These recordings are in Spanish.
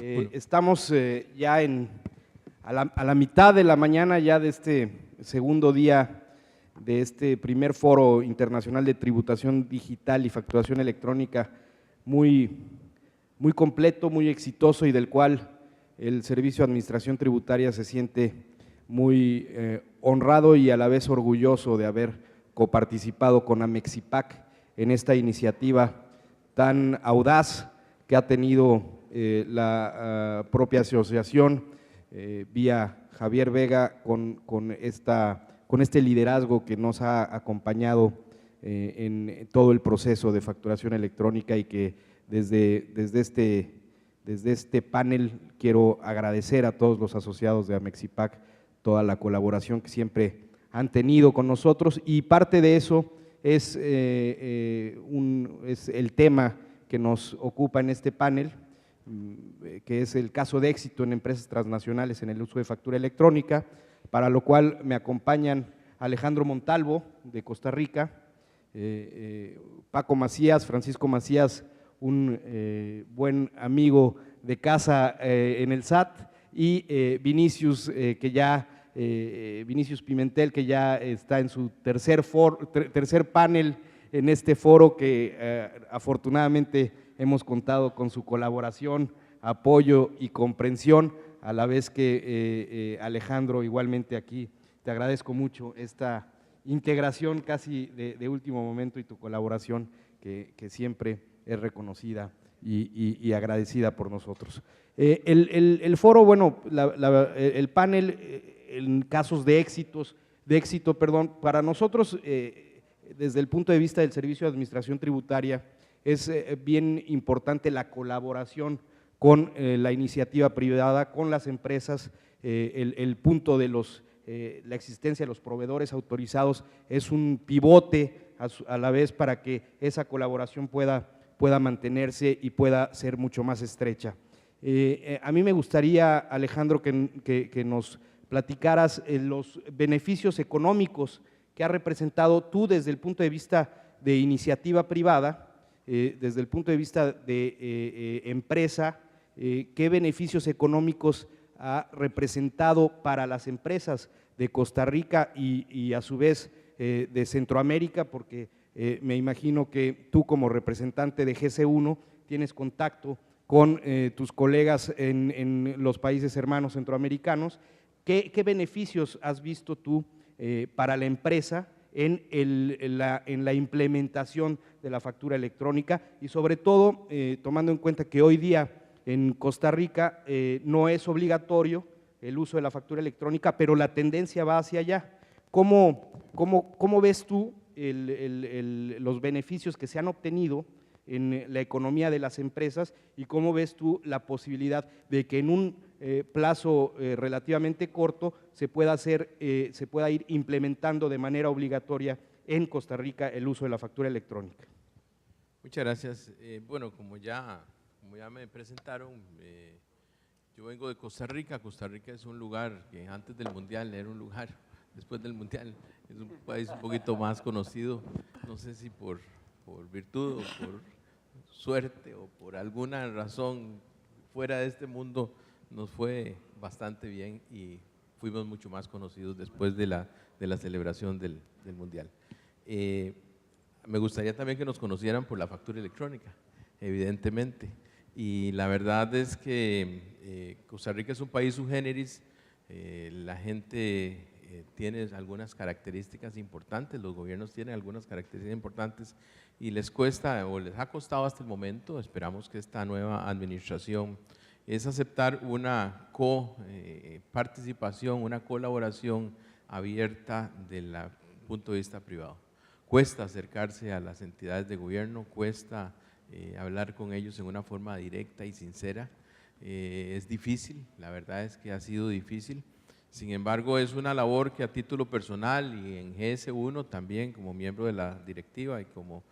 Estamos ya a la mitad de la mañana ya de este segundo día de este primer foro internacional de tributación digital y facturación electrónica muy completo, muy exitoso y del cual el Servicio de Administración Tributaria se siente muy honrado y a la vez orgulloso de haber coparticipado con Amexipac en esta iniciativa tan audaz que ha tenido la propia asociación vía Javier Vega con este liderazgo que nos ha acompañado en todo el proceso de facturación electrónica y que desde este panel quiero agradecer a todos los asociados de Amexipac toda la colaboración que siempre han tenido con nosotros, y parte de eso es el tema que nos ocupa en este panel, que es el caso de éxito en empresas transnacionales en el uso de factura electrónica, para lo cual me acompañan Alejandro Montalvo de Costa Rica, Paco Macías, Francisco Macías, un buen amigo de casa en el SAT, y Vinicius Pimentel, que ya está en su tercer panel en este foro, que afortunadamente hemos contado con su colaboración, apoyo y comprensión, a la vez que Alejandro, igualmente aquí, te agradezco mucho esta integración casi de último momento y tu colaboración que siempre es reconocida y agradecida por nosotros. El foro, bueno, el panel en casos de éxito, para nosotros, desde el punto de vista del Servicio de Administración Tributaria, es bien importante la colaboración con la iniciativa privada, con las empresas. El punto de la existencia de los proveedores autorizados es un pivote a la vez para que esa colaboración pueda mantenerse y pueda ser mucho más estrecha. A mí me gustaría, Alejandro, que nos platicaras los beneficios económicos que ha representado tú desde el punto de vista de iniciativa privada, desde el punto de vista de empresa, qué beneficios económicos ha representado para las empresas de Costa Rica y a su vez de Centroamérica, porque me imagino que tú, como representante de GC1, tienes contacto con tus colegas en los países hermanos centroamericanos. ¿Qué beneficios has visto tú para la empresa en la implementación de la factura electrónica? Y sobre todo, tomando en cuenta que hoy día en Costa Rica no es obligatorio el uso de la factura electrónica, pero la tendencia va hacia allá. ¿Cómo ves tú los beneficios que se han obtenido en la economía de las empresas, y cómo ves tú la posibilidad de que en un plazo relativamente corto se pueda ir implementando de manera obligatoria en Costa Rica el uso de la factura electrónica? Muchas gracias. Bueno, como ya me presentaron, yo vengo de Costa Rica. Costa Rica es un lugar que antes del Mundial era un lugar, después del Mundial es un país un poquito más conocido, no sé si por virtud o por suerte o por alguna razón fuera de este mundo, nos fue bastante bien y fuimos mucho más conocidos después de la celebración del Mundial. Me gustaría también que nos conocieran por la factura electrónica, evidentemente, y la verdad es que Costa Rica es un país sui generis. La gente tiene algunas características importantes, los gobiernos tienen algunas características importantes y les cuesta o les ha costado hasta el momento. Esperamos que esta nueva administración es aceptar una coparticipación, una colaboración abierta del punto de vista privado. Cuesta acercarse a las entidades de gobierno, cuesta hablar con ellos en una forma directa y sincera. Es difícil, la verdad es que ha sido difícil. Sin embargo, es una labor que a título personal y en GS1 también, como miembro de la directiva y como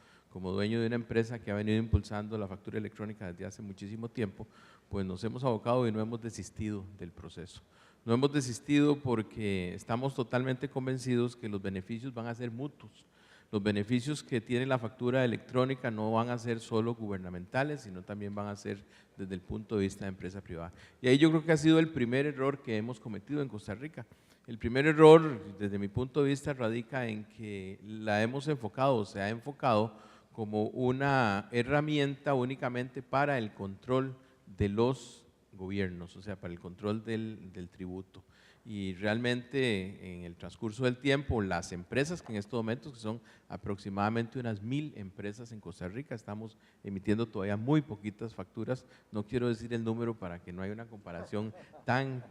dueño de una empresa que ha venido impulsando la factura electrónica desde hace muchísimo tiempo, pues nos hemos abocado y no hemos desistido del proceso. No hemos desistido porque estamos totalmente convencidos que los beneficios van a ser mutuos. Los beneficios que tiene la factura electrónica no van a ser solo gubernamentales, sino también van a ser desde el punto de vista de empresa privada. Y ahí yo creo que ha sido el primer error que hemos cometido en Costa Rica. El primer error, desde mi punto de vista, radica en que la hemos enfocado, se ha enfocado como una herramienta únicamente para el control de los gobiernos, o sea, para el control del tributo. Y realmente en el transcurso del tiempo, las empresas que en estos momentos, que son aproximadamente unas 1000 empresas en Costa Rica, estamos emitiendo todavía muy poquitas facturas, no quiero decir el número para que no haya una comparación tan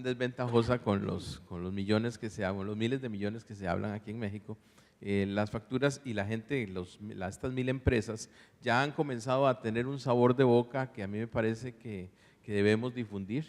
desventajosa con los millones que se hablan, los miles de millones que se hablan aquí en México. Las facturas y la gente, estas 1000 empresas ya han comenzado a tener un sabor de boca que a mí me parece que debemos difundir,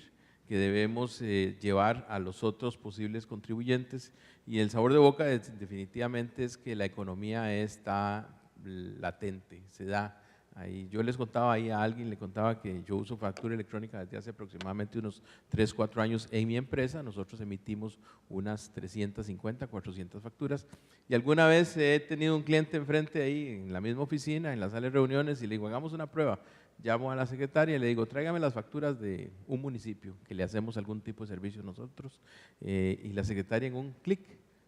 que debemos llevar a los otros posibles contribuyentes, y el sabor de boca definitivamente es que la economía está latente, se da. Ahí, yo les contaba ahí a alguien, le contaba que yo uso factura electrónica desde hace aproximadamente unos 3, 4 años en mi empresa. Nosotros emitimos unas 350, 400 facturas, y alguna vez he tenido un cliente enfrente ahí en la misma oficina, en la sala de reuniones, y le digo, hagamos una prueba. Llamo a la secretaria y le digo, tráigame las facturas de un municipio que le hacemos algún tipo de servicio nosotros, y la secretaria en un clic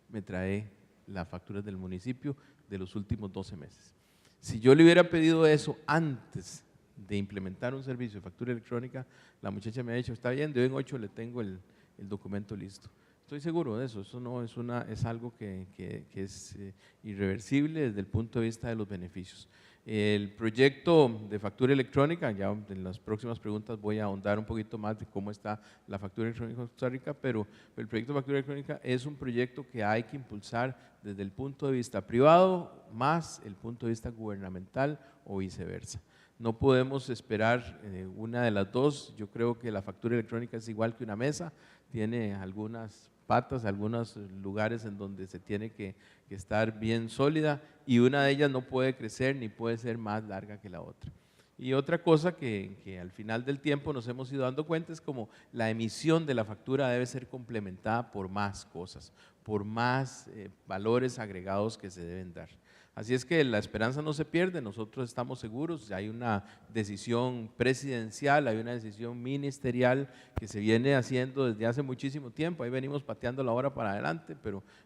me trae las facturas del municipio de los últimos 12 meses. Si yo le hubiera pedido eso antes de implementar un servicio de factura electrónica, la muchacha me ha dicho, está bien, de hoy en 8 le tengo el documento listo. Estoy seguro de eso, no es algo que es irreversible desde el punto de vista de los beneficios. El proyecto de factura electrónica, ya en las próximas preguntas voy a ahondar un poquito más de cómo está la factura electrónica en Costa Rica, pero el proyecto de factura electrónica es un proyecto que hay que impulsar desde el punto de vista privado más el punto de vista gubernamental o viceversa. No podemos esperar una de las dos. Yo creo que la factura electrónica es igual que una mesa, tiene algunas patas, algunos lugares en donde se tiene que estar bien sólida, y una de ellas no puede crecer ni puede ser más larga que la otra. Y otra cosa que al final del tiempo nos hemos ido dando cuenta es como la emisión de la factura debe ser complementada por más cosas, por más valores agregados que se deben dar. Así es que la esperanza no se pierde, nosotros estamos seguros, hay una decisión presidencial, hay una decisión ministerial que se viene haciendo desde hace muchísimo tiempo, ahí venimos pateando la hora para adelante,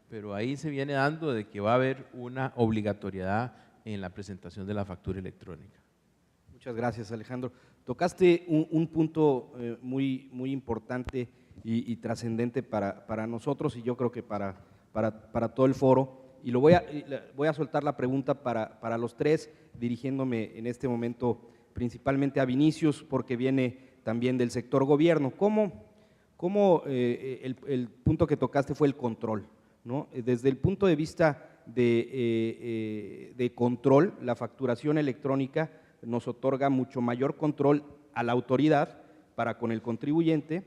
pero ahí se viene dando de que va a haber una obligatoriedad en la presentación de la factura electrónica. Muchas gracias, Alejandro. Tocaste un punto muy importante y trascendente para nosotros, y yo creo que para todo el foro. Y voy a soltar la pregunta para los tres, dirigiéndome en este momento principalmente a Vinicius, porque viene también del sector gobierno. El punto que tocaste fue el control, ¿no? Desde el punto de vista de control, la facturación electrónica nos otorga mucho mayor control a la autoridad para con el contribuyente.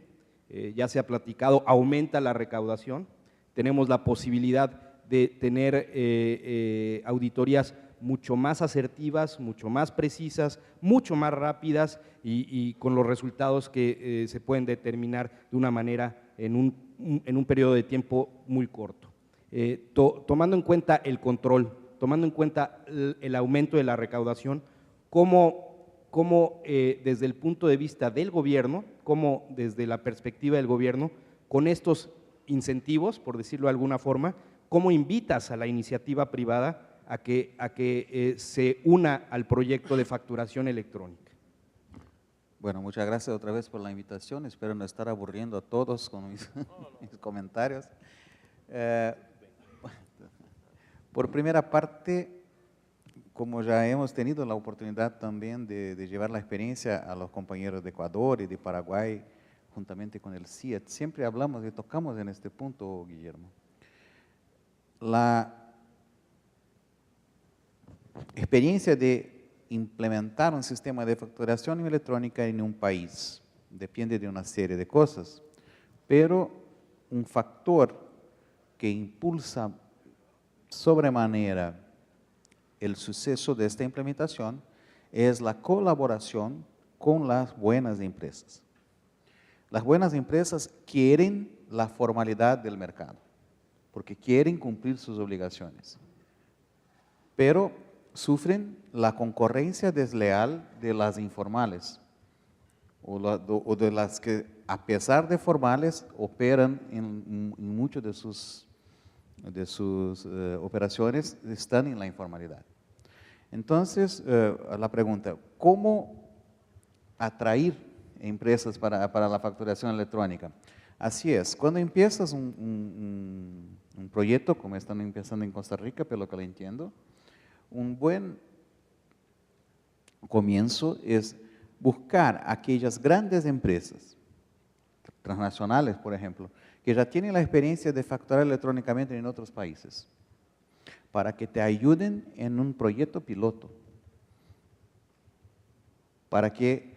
Ya se ha platicado, aumenta la recaudación, tenemos la posibilidad de tener auditorías mucho más asertivas, mucho más precisas, mucho más rápidas, y con los resultados que se pueden determinar de una manera en un periodo de tiempo muy corto. Tomando en cuenta el control, tomando en cuenta el aumento de la recaudación, ¿cómo desde el punto de vista del gobierno, cómo desde la perspectiva del gobierno, con estos incentivos, por decirlo de alguna forma, cómo invitas a la iniciativa privada a que se una al proyecto de facturación electrónica? Bueno, muchas gracias otra vez por la invitación. Espero no estar aburriendo a todos con mis comentarios. Por primera parte, como ya hemos tenido la oportunidad también de llevar la experiencia a los compañeros de Ecuador y de Paraguay, juntamente con el CIET, siempre hablamos y tocamos en este punto, Guillermo. La experiencia de implementar un sistema de facturación electrónica en un país depende de una serie de cosas, pero un factor que impulsa sobremanera el suceso de esta implementación es la colaboración con las buenas empresas. Las buenas empresas quieren la formalidad del mercado, porque quieren cumplir sus obligaciones. pero sufren la concurrencia desleal de las informales o de las que, a pesar de formales, operan en muchas de sus operaciones, están en la informalidad. Entonces, la pregunta, ¿cómo atraer empresas para la facturación electrónica? Así es, cuando empiezas un proyecto, como están empezando en Costa Rica, por lo que lo entiendo, un buen comienzo es buscar aquellas grandes empresas, transnacionales, por ejemplo, que ya tienen la experiencia de facturar electrónicamente en otros países, para que te ayuden en un proyecto piloto, para que,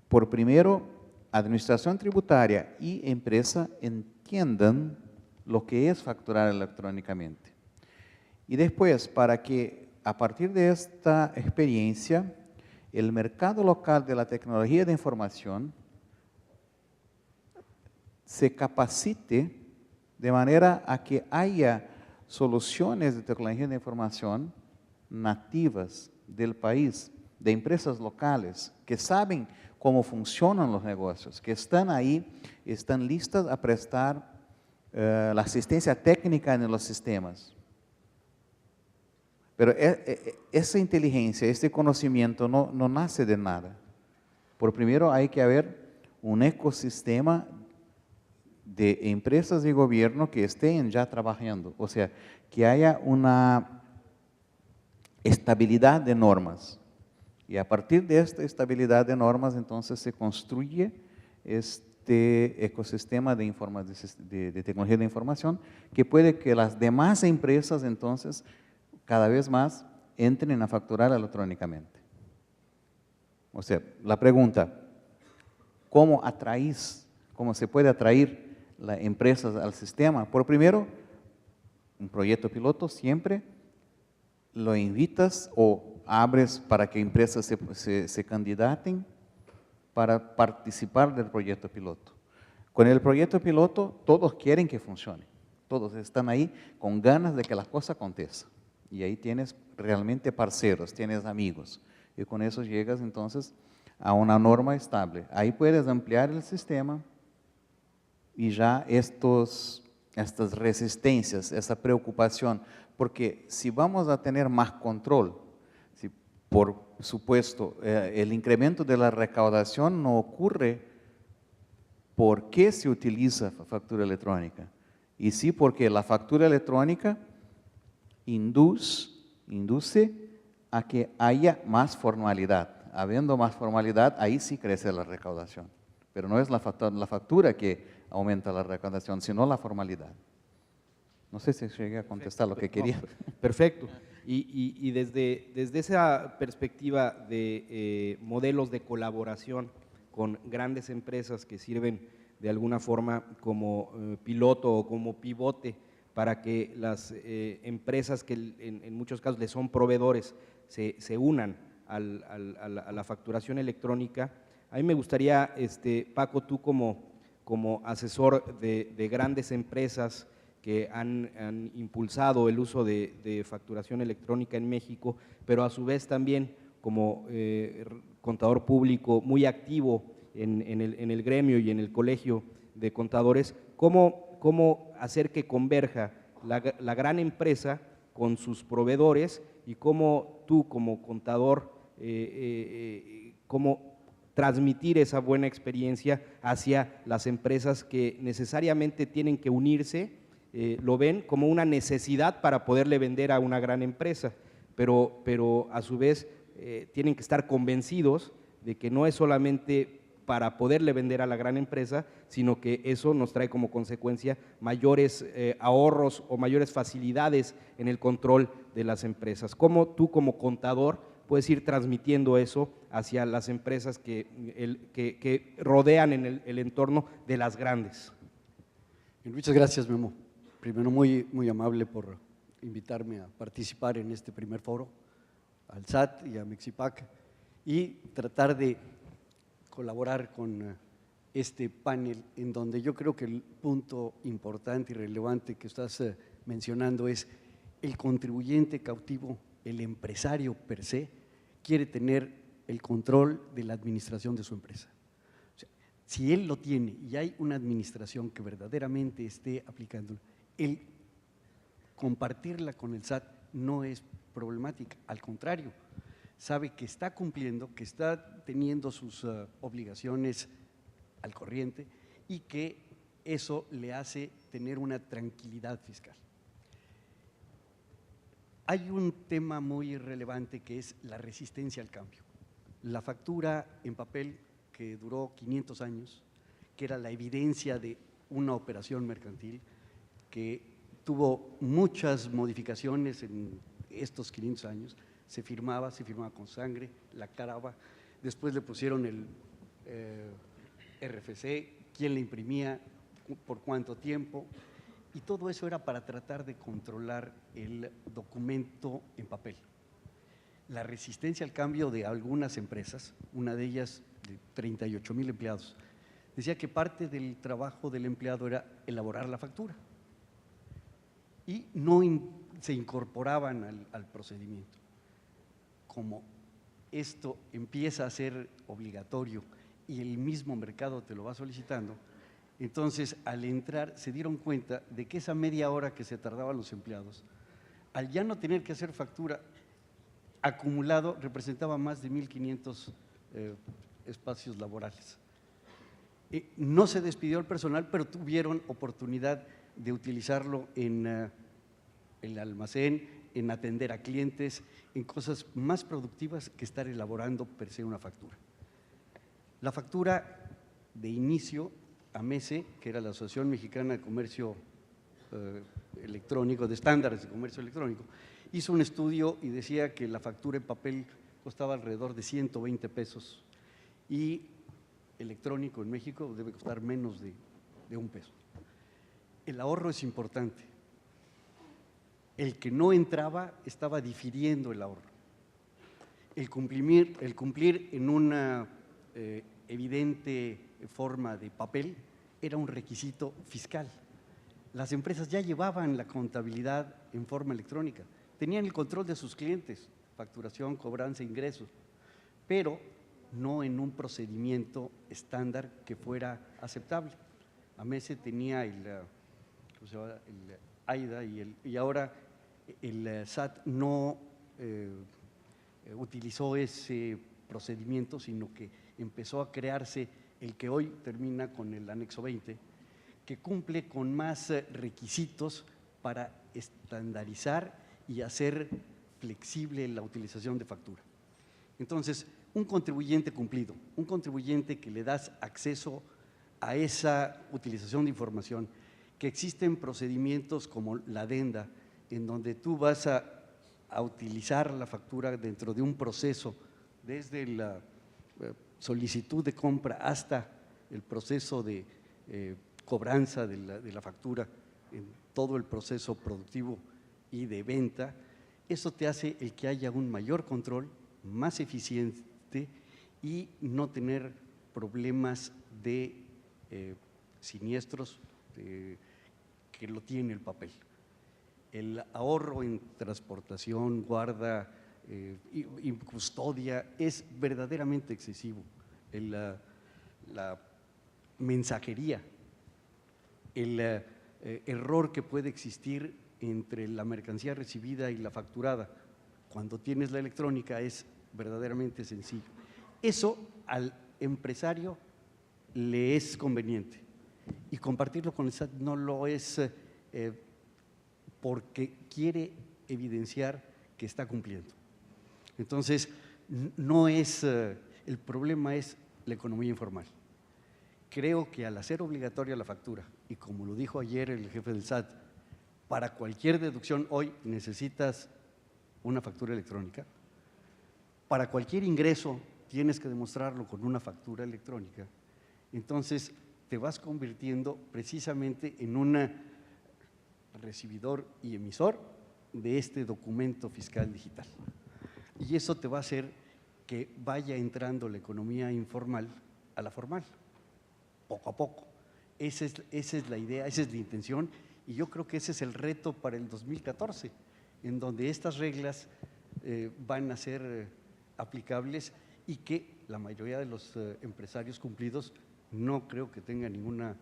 por primero, administración tributaria y empresa entiendan lo que es facturar electrónicamente. Y después, para que a partir de esta experiencia, el mercado local de la tecnología de información se capacite de manera a que haya soluciones de tecnología de información nativas del país, de empresas locales, que saben cómo funcionan los negocios, que están ahí, están listas a prestar la asistencia técnica en los sistemas. Pero esa inteligencia, este conocimiento no nace de nada. Por primero hay que haber un ecosistema de empresas y gobierno que estén ya trabajando, o sea, que haya una estabilidad de normas. Y a partir de esta estabilidad de normas, entonces se construye este ecosistema de tecnología de información que puede que las demás empresas entonces cada vez más entren a facturar electrónicamente. O sea, la pregunta, ¿cómo atraís, cómo se puede atraer las empresas al sistema? Por primero, un proyecto piloto siempre lo invitas o abres para que empresas se candidaten para participar del proyecto piloto. Con el proyecto piloto, todos quieren que funcione. Todos están ahí con ganas de que la cosa aconteça. Y ahí tienes realmente parceros, tienes amigos. Y con eso llegas entonces a una norma estable. Ahí puedes ampliar el sistema y ya estas resistencias, esa preocupación, porque si vamos a tener más control, si por supuesto el incremento de la recaudación no ocurre porque se utiliza factura electrónica, y sí porque la factura electrónica induce a que haya más formalidad. Habiendo más formalidad, ahí sí crece la recaudación. Pero no es la factura que aumenta la recaudación, sino la formalidad. No sé si llegué a contestar lo que quería. No, perfecto. Y desde esa perspectiva de modelos de colaboración con grandes empresas que sirven de alguna forma como piloto o como pivote para que las empresas que en muchos casos les son proveedores se unan a la facturación electrónica. A mí me gustaría, Paco, tú como asesor de grandes empresas que han impulsado el uso de facturación electrónica en México, pero a su vez también como contador público muy activo en el gremio y en el colegio de contadores, ¿cómo hacer que converja la gran empresa con sus proveedores y cómo tú como contador, cómo transmitir esa buena experiencia hacia las empresas que necesariamente tienen que unirse, lo ven como una necesidad para poderle vender a una gran empresa, pero a su vez tienen que estar convencidos de que no es solamente para poderle vender a la gran empresa, sino que eso nos trae como consecuencia mayores ahorros o mayores facilidades en el control de las empresas. ¿Cómo tú como contador puedes ir transmitiendo eso hacia las empresas que rodean en el entorno de las grandes? Muchas gracias, Memo. Primero, muy amable por invitarme a participar en este primer foro, al SAT y a Mexipac, y tratar de colaborar con este panel en donde yo creo que el punto importante y relevante que estás mencionando es el contribuyente cautivo, el empresario per se, quiere tener el control de la administración de su empresa. O sea, si él lo tiene y hay una administración que verdaderamente esté aplicándolo, el compartirla con el SAT no es problemática, al contrario, sabe que está cumpliendo, que está teniendo sus obligaciones al corriente y que eso le hace tener una tranquilidad fiscal. Hay un tema muy relevante que es la resistencia al cambio. La factura en papel que duró 500 años, que era la evidencia de una operación mercantil que tuvo muchas modificaciones en estos 500 años, se firmaba con sangre, la caraba, después le pusieron el RFC, quién le imprimía, por cuánto tiempo, y todo eso era para tratar de controlar el documento en papel. La resistencia al cambio de algunas empresas, una de ellas de 38,000 empleados, decía que parte del trabajo del empleado era elaborar la factura y no se incorporaban al procedimiento. Como esto empieza a ser obligatorio y el mismo mercado te lo va solicitando, entonces al entrar se dieron cuenta de que esa media hora que se tardaban los empleados, al ya no tener que hacer factura, acumulado representaba más de 1,500 espacios laborales. No se despidió al personal, pero tuvieron oportunidad de utilizarlo en el almacén, en atender a clientes, en cosas más productivas que estar elaborando per se una factura. La factura de inicio, AMECE, que era la Asociación Mexicana de Comercio Electrónico, de estándares de comercio electrónico, hizo un estudio y decía que la factura en papel costaba alrededor de 120 pesos y electrónico en México debe costar menos de $1. El ahorro es importante. El que no entraba estaba difiriendo el ahorro. El cumplir en una evidente forma de papel era un requisito fiscal. Las empresas ya llevaban la contabilidad en forma electrónica, tenían el control de sus clientes, facturación, cobranza, ingresos, pero no en un procedimiento estándar que fuera aceptable. AMECE tenía el AIDA y ahora el SAT no utilizó ese procedimiento, sino que empezó a crearse el que hoy termina con el anexo 20, que cumple con más requisitos para estandarizar y hacer flexible la utilización de factura. Entonces, un contribuyente cumplido, un contribuyente que le das acceso a esa utilización de información, que existen procedimientos como la adenda, en donde tú vas a utilizar la factura dentro de un proceso, desde la solicitud de compra hasta el proceso de cobranza de la factura, en todo el proceso productivo y de venta. Eso te hace el que haya un mayor control, más eficiente y no tener problemas de siniestros que lo tiene el papel. El ahorro en transportación, guarda y custodia es verdaderamente excesivo. La mensajería, el error que puede existir entre la mercancía recibida y la facturada cuando tienes la electrónica es verdaderamente sencillo. Eso al empresario le es conveniente y compartirlo con el SAT no lo es porque quiere evidenciar que está cumpliendo. Entonces, no es, el problema es la economía informal. Creo que al hacer obligatoria la factura, y como lo dijo ayer el jefe del SAT, para cualquier deducción hoy necesitas una factura electrónica, para cualquier ingreso tienes que demostrarlo con una factura electrónica, entonces te vas convirtiendo precisamente en un recibidor y emisor de este documento fiscal digital. Y eso te va a hacer que vaya entrando la economía informal a la formal, poco a poco. Esa es la idea, esa es la intención, y yo creo que ese es el reto para el 2014, en donde estas reglas van a ser aplicables y que la mayoría de los empresarios cumplidos no creo que tengan ninguna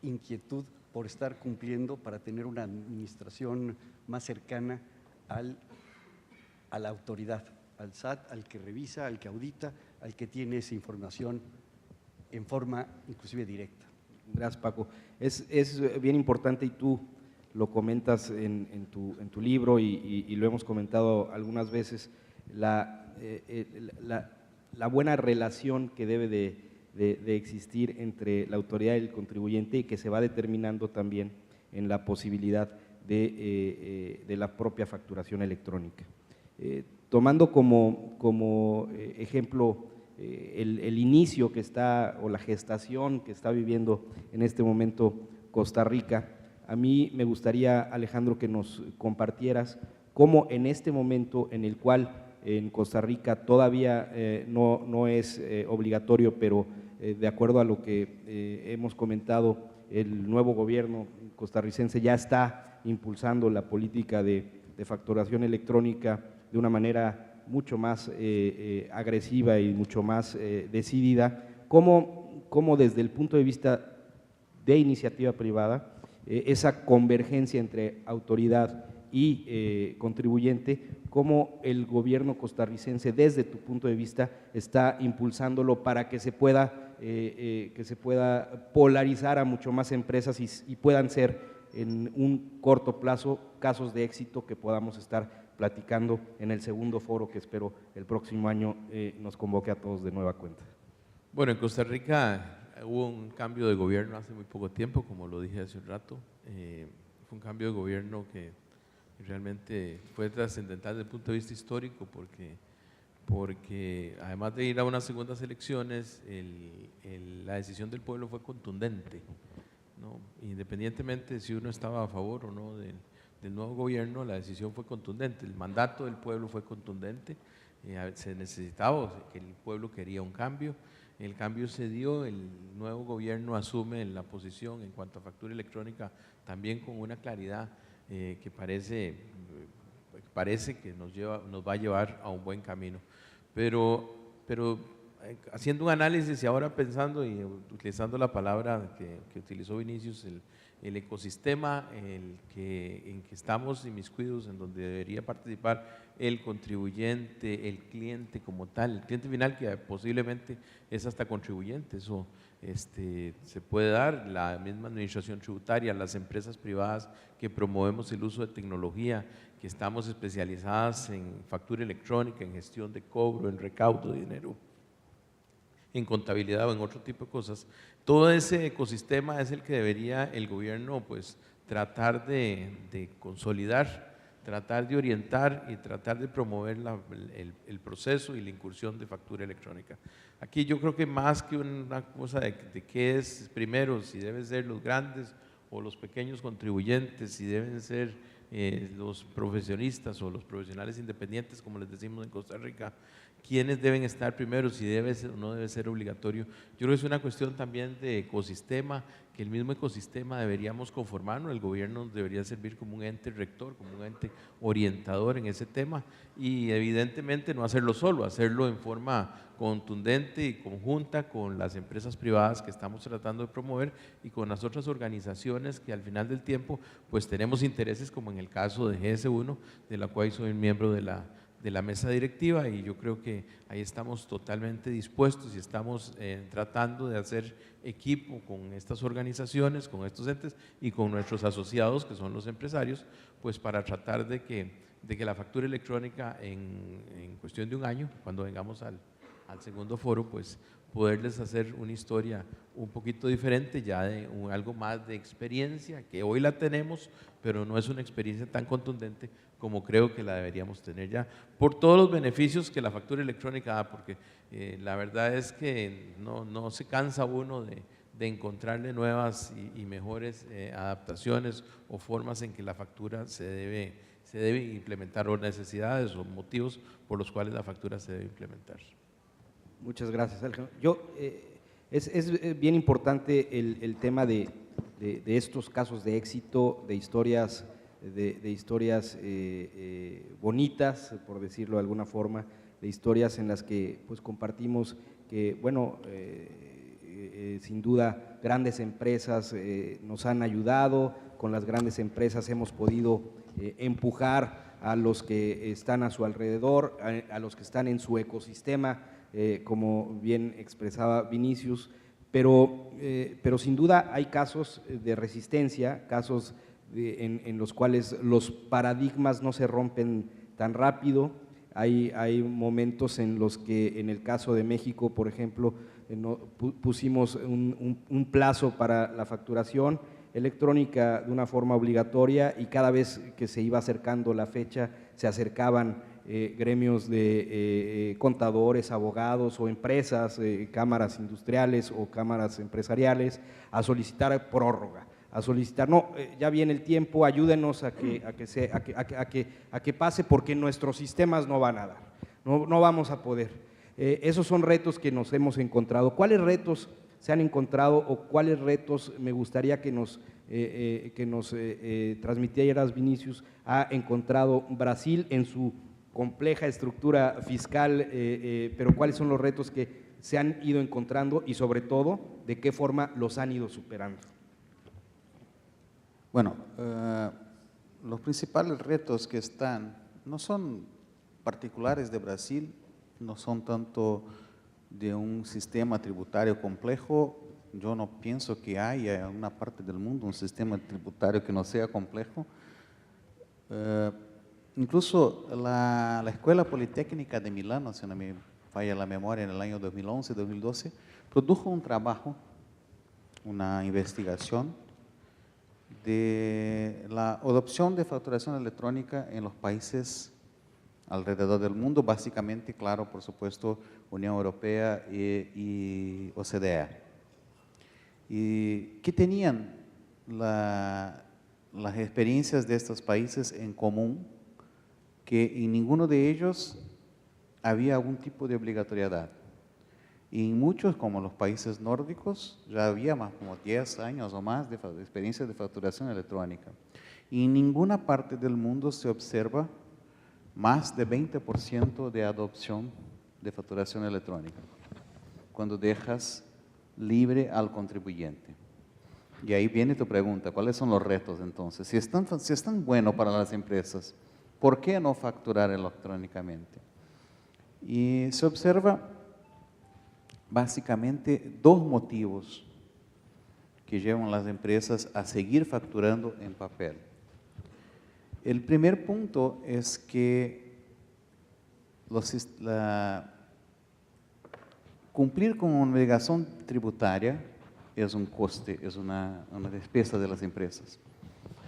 inquietud por estar cumpliendo para tener una administración más cercana a la autoridad, al SAT, al que revisa, al que audita, al que tiene esa información en forma inclusive directa. Gracias, Paco. Es bien importante y tú lo comentas en tu libro y lo hemos comentado algunas veces, la buena relación que debe de existir entre la autoridad y el contribuyente y que se va determinando también en la posibilidad de la propia facturación electrónica. Tomando como ejemplo el inicio que está, o la gestación que está viviendo en este momento Costa Rica, a mí me gustaría, Alejandro, que nos compartieras cómo en este momento en el cual en Costa Rica todavía no es obligatorio, pero de acuerdo a lo que hemos comentado, el nuevo gobierno costarricense ya está impulsando la política de facturación electrónica de una manera mucho más agresiva y mucho más decidida. ¿Cómo desde el punto de vista de iniciativa privada, esa convergencia entre autoridad y contribuyente, cómo el gobierno costarricense desde tu punto de vista está impulsándolo para que se pueda polarizar a mucho más empresas y puedan ser en un corto plazo casos de éxito que podamos estar platicando en el segundo foro que espero el próximo año nos convoque a todos de nueva cuenta? Bueno, en Costa Rica hubo un cambio de gobierno hace muy poco tiempo, como lo dije hace un rato. Fue un cambio de gobierno que realmente fue trascendental desde el punto de vista histórico, porque además de ir a unas segundas elecciones, la decisión del pueblo fue contundente, ¿no? Independientemente de si uno estaba a favor o no del nuevo gobierno, la decisión fue contundente, el mandato del pueblo fue contundente, se necesitaba, que el pueblo quería un cambio. El cambio se dio, el nuevo gobierno asume la posición en cuanto a factura electrónica también con una claridad que parece que nos va a llevar a un buen camino. Pero haciendo un análisis y ahora pensando y utilizando la palabra que utilizó Vinicius, el ecosistema en que estamos inmiscuidos, en donde debería participar el contribuyente, el cliente como tal, el cliente final que posiblemente es hasta contribuyente, eso se puede dar, la misma administración tributaria, las empresas privadas que promovemos el uso de tecnología, que estamos especializadas en factura electrónica, en gestión de cobro, en recaudo de dinero, en contabilidad o en otro tipo de cosas. Todo ese ecosistema es el que debería el gobierno pues tratar de consolidar, tratar de orientar y tratar de promover el proceso y la incursión de factura electrónica. Aquí yo creo que más que una cosa de qué es primero, si deben ser los grandes o los pequeños contribuyentes, si deben ser los profesionistas o los profesionales independientes, como les decimos en Costa Rica, quiénes deben estar primero, si debe ser o no debe ser obligatorio. Yo creo que es una cuestión también de ecosistema, que el mismo ecosistema deberíamos conformarnos, el gobierno debería servir como un ente rector, como un ente orientador en ese tema y evidentemente no hacerlo solo, hacerlo en forma contundente y conjunta con las empresas privadas que estamos tratando de promover y con las otras organizaciones que al final del tiempo pues tenemos intereses, como en el caso de GS1, de la cual soy miembro de la mesa directiva, y yo creo que ahí estamos totalmente dispuestos y estamos tratando de hacer equipo con estas organizaciones, con estos entes y con nuestros asociados que son los empresarios, pues para tratar de que la factura electrónica en cuestión de un año, cuando vengamos al segundo foro, pues poderles hacer una historia un poquito diferente, ya de algo más de experiencia, que hoy la tenemos, pero no es una experiencia tan contundente como creo que la deberíamos tener ya, por todos los beneficios que la factura electrónica da, porque la verdad es que no se cansa uno de encontrarle nuevas y mejores adaptaciones o formas en que la factura se debe implementar, o necesidades o motivos por los cuales la factura se debe implementar. Muchas gracias, Alejandro. Es bien importante el tema de estos casos de éxito, de historias de historias bonitas, por decirlo de alguna forma, de historias en las que pues compartimos que, bueno, sin duda grandes empresas nos han ayudado, con las grandes empresas hemos podido empujar a los que están a su alrededor, a los que están en su ecosistema, como bien expresaba Vinicius, pero sin duda hay casos de resistencia, casos en los cuales los paradigmas no se rompen tan rápido. Hay momentos en los que, en el caso de México, por ejemplo, pusimos un plazo para la facturación electrónica de una forma obligatoria, y cada vez que se iba acercando la fecha se acercaban gremios de contadores, abogados o empresas, cámaras industriales o cámaras empresariales a solicitar prórroga, a solicitar, no, ya viene el tiempo, ayúdenos a que pase, porque nuestros sistemas no van a dar, no vamos a poder. Esos son retos que nos hemos encontrado. ¿Cuáles retos se han encontrado o cuáles retos me gustaría que nos transmitieras, Vinicius, ha encontrado Brasil en su compleja estructura fiscal, pero cuáles son los retos que se han ido encontrando y, sobre todo, de qué forma los han ido superando? Bueno, los principales retos que están no son particulares de Brasil, no son tanto de un sistema tributario complejo. Yo no pienso que haya en una parte del mundo un sistema tributario que no sea complejo. Incluso la Escuela Politécnica de Milán, si no me falla la memoria, en el año 2011-2012, produjo un trabajo, una investigación de la adopción de facturación electrónica en los países alrededor del mundo, básicamente, claro, por supuesto, Unión Europea y OCDE. ¿Y qué tenían las experiencias de estos países en común? Que en ninguno de ellos había algún tipo de obligatoriedad. Y en muchos, como los países nórdicos, ya había más como 10 años o más de experiencia de facturación electrónica. Y en ninguna parte del mundo se observa más de 20% de adopción de facturación electrónica, cuando dejas libre al contribuyente. Y ahí viene tu pregunta, ¿cuáles son los retos entonces? Si es tan bueno para las empresas, ¿por qué no facturar electrónicamente? Y se observa básicamente dos motivos que llevan a las empresas a seguir facturando en papel. El primer punto es que cumplir con una obligación tributaria es un coste, es una despesa de las empresas.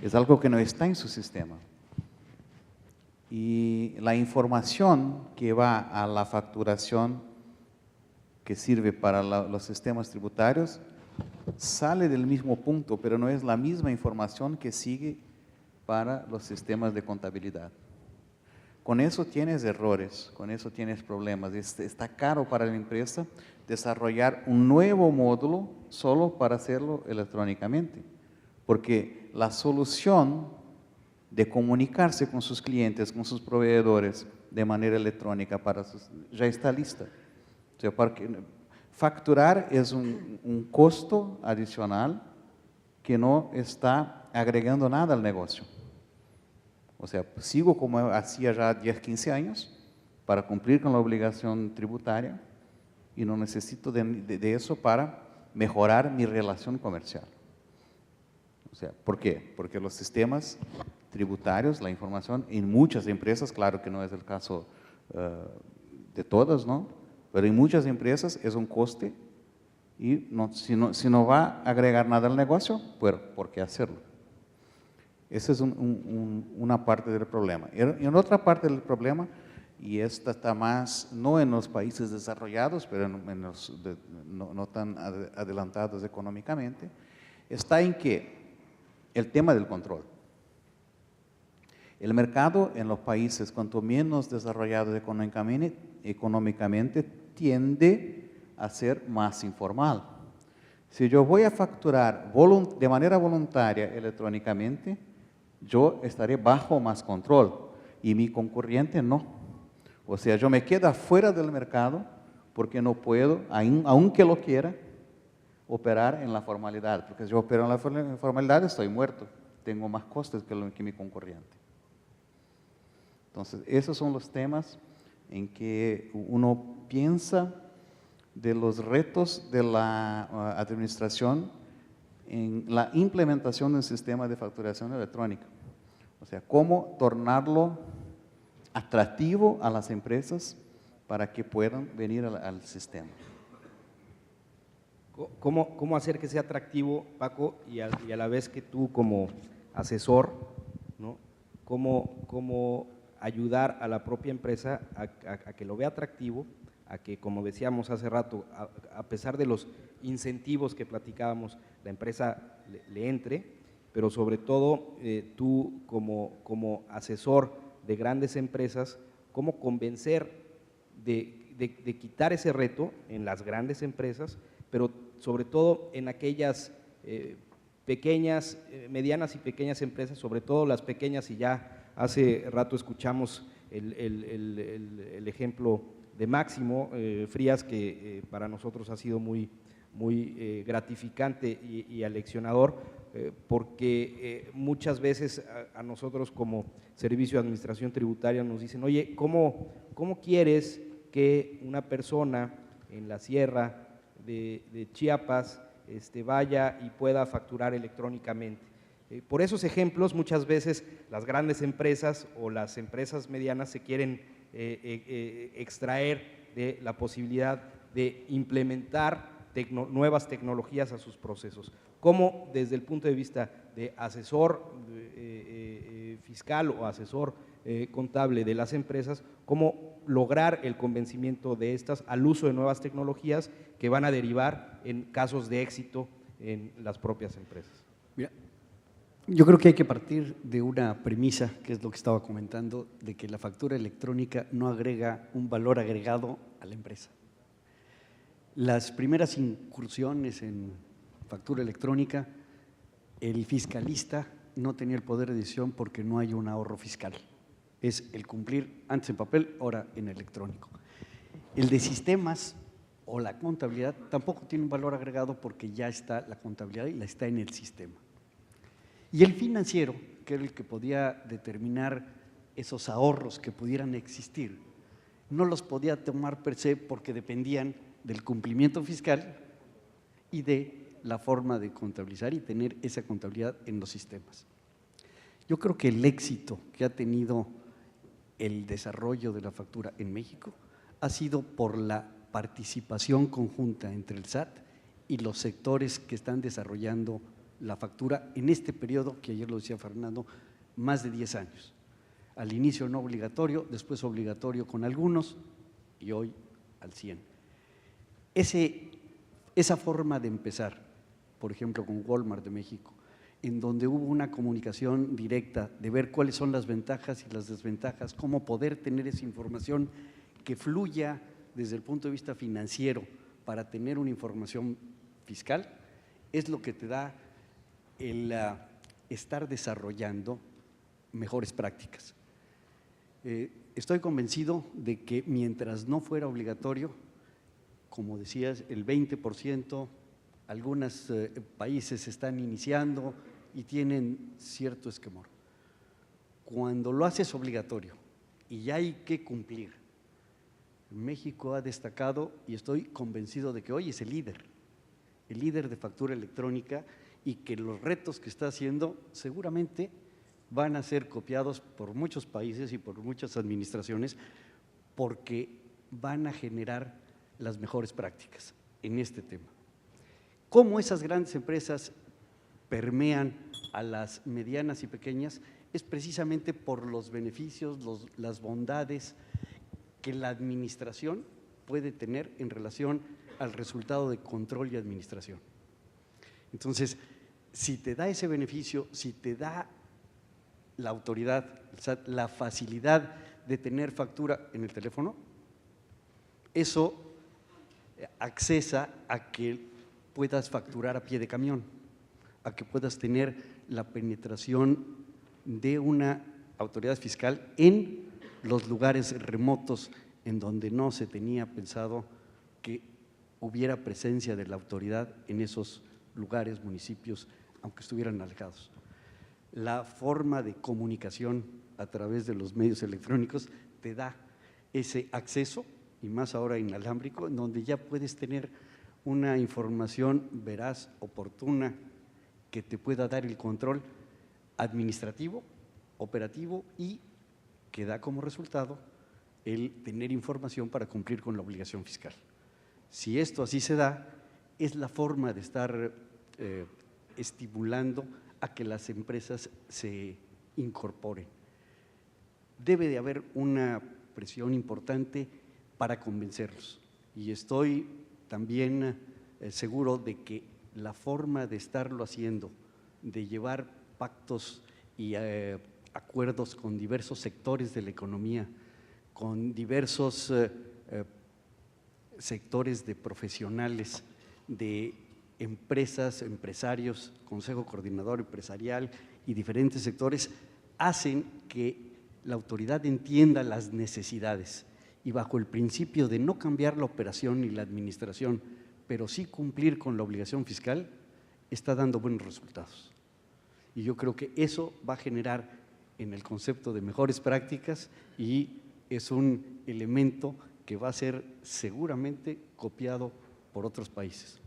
Es algo que no está en su sistema. Y la información que va a la facturación que sirve para los sistemas tributarios sale del mismo punto, pero no es la misma información que sigue para los sistemas de contabilidad. Con eso tienes errores, con eso tienes problemas. Está caro para la empresa desarrollar un nuevo módulo solo para hacerlo electrónicamente, porque la solución de comunicarse con sus clientes, con sus proveedores de manera electrónica ya está lista. O sea, facturar es un costo adicional que no está agregando nada al negocio. O sea, sigo como hacía ya 10, 15 años para cumplir con la obligación tributaria y no necesito de eso para mejorar mi relación comercial. O sea, ¿por qué? Porque los sistemas tributarios, la información en muchas empresas, claro que no es el caso de todas, ¿no? Pero en muchas empresas es un coste y si no va a agregar nada al negocio, pues ¿por qué hacerlo? Esa es una parte del problema. Y en otra parte del problema, y esta está más, no en los países desarrollados, pero en los no tan adelantados económicamente, está en que el tema del control. El mercado en los países cuanto menos desarrollados económicamente tiende a ser más informal. Si yo voy a facturar de manera voluntaria electrónicamente, yo estaré bajo más control y mi concurrente no. O sea, yo me quedo fuera del mercado porque no puedo, aunque lo quiera, operar en la formalidad, porque si yo opero en la formalidad estoy muerto, tengo más costes que mi concurrente. Entonces, esos son los temas en que uno piensa de los retos de la administración en la implementación del sistema de facturación electrónica. O sea, cómo tornarlo atractivo a las empresas para que puedan venir al sistema. ¿Cómo hacer que sea atractivo, Paco, y a la vez que tú como asesor, ¿no? ¿Cómo ayudar a la propia empresa a que lo vea atractivo, a que, como decíamos hace rato, a pesar de los incentivos que platicábamos, la empresa le entre, pero sobre todo tú como asesor de grandes empresas, cómo convencer de quitar ese reto en las grandes empresas, pero sobre todo en aquellas pequeñas, medianas y pequeñas empresas, sobre todo las pequeñas, y ya hace rato escuchamos el ejemplo de Máximo Frías, que para nosotros ha sido muy gratificante y aleccionador, porque muchas veces a nosotros como Servicio de Administración Tributaria nos dicen, oye, ¿cómo quieres que una persona en la sierra de Chiapas vaya y pueda facturar electrónicamente? Por esos ejemplos, muchas veces las grandes empresas o las empresas medianas se quieren extraer de la posibilidad de implementar nuevas tecnologías a sus procesos. ¿Cómo, desde el punto de vista de asesor fiscal o asesor contable de las empresas, cómo lograr el convencimiento de estas al uso de nuevas tecnologías que van a derivar en casos de éxito en las propias empresas? Mira, yo creo que hay que partir de una premisa, que es lo que estaba comentando, de que la factura electrónica no agrega un valor agregado a la empresa. Las primeras incursiones en factura electrónica, el fiscalista no tenía el poder de decisión porque no hay un ahorro fiscal. Es el cumplir antes en papel, ahora en electrónico. El de sistemas o la contabilidad tampoco tiene un valor agregado porque ya está la contabilidad y la está en el sistema. Y el financiero, que era el que podía determinar esos ahorros que pudieran existir, no los podía tomar per se porque dependían del cumplimiento fiscal y de la forma de contabilizar y tener esa contabilidad en los sistemas. Yo creo que el éxito que ha tenido el desarrollo de la factura en México ha sido por la participación conjunta entre el SAT y los sectores que están desarrollando la factura en este periodo, que ayer lo decía Fernando, más de 10 años. Al inicio no obligatorio, después obligatorio con algunos y hoy al 100. Esa forma de empezar, por ejemplo, con Walmart de México, en donde hubo una comunicación directa de ver cuáles son las ventajas y las desventajas, cómo poder tener esa información que fluya desde el punto de vista financiero para tener una información fiscal, es lo que te da el estar desarrollando mejores prácticas. Estoy convencido de que mientras no fuera obligatorio, como decías, el 20%, algunos países están iniciando y tienen cierto esquemor. Cuando lo haces obligatorio y ya hay que cumplir, México ha destacado y estoy convencido de que hoy es el líder de factura electrónica, y que los retos que está haciendo seguramente van a ser copiados por muchos países y por muchas administraciones porque van a generar las mejores prácticas en este tema. ¿Cómo esas grandes empresas permean a las medianas y pequeñas? Es precisamente por los beneficios, las bondades que la administración puede tener en relación al resultado de control y administración. Entonces, si te da ese beneficio, si te da la autoridad, la facilidad de tener factura en el teléfono, eso accesa a que puedas facturar a pie de camión, a que puedas tener la penetración de una autoridad fiscal en los lugares remotos en donde no se tenía pensado que hubiera presencia de la autoridad en esos lugares, municipios, aunque estuvieran alejados. La forma de comunicación a través de los medios electrónicos te da ese acceso, y más ahora inalámbrico, en donde ya puedes tener una información veraz, oportuna, que te pueda dar el control administrativo, operativo y que da como resultado el tener información para cumplir con la obligación fiscal. Si esto así se da, es la forma de estar estimulando a que las empresas se incorporen. Debe de haber una presión importante para convencerlos, y estoy también seguro de que la forma de estarlo haciendo, de llevar pactos y acuerdos con diversos sectores de la economía, con diversos sectores de profesionales, de empresas, empresarios, Consejo Coordinador Empresarial y diferentes sectores, hacen que la autoridad entienda las necesidades y bajo el principio de no cambiar la operación ni la administración, pero sí cumplir con la obligación fiscal, está dando buenos resultados. Y yo creo que eso va a generar en el concepto de mejores prácticas y es un elemento que va a ser seguramente copiado por otros países.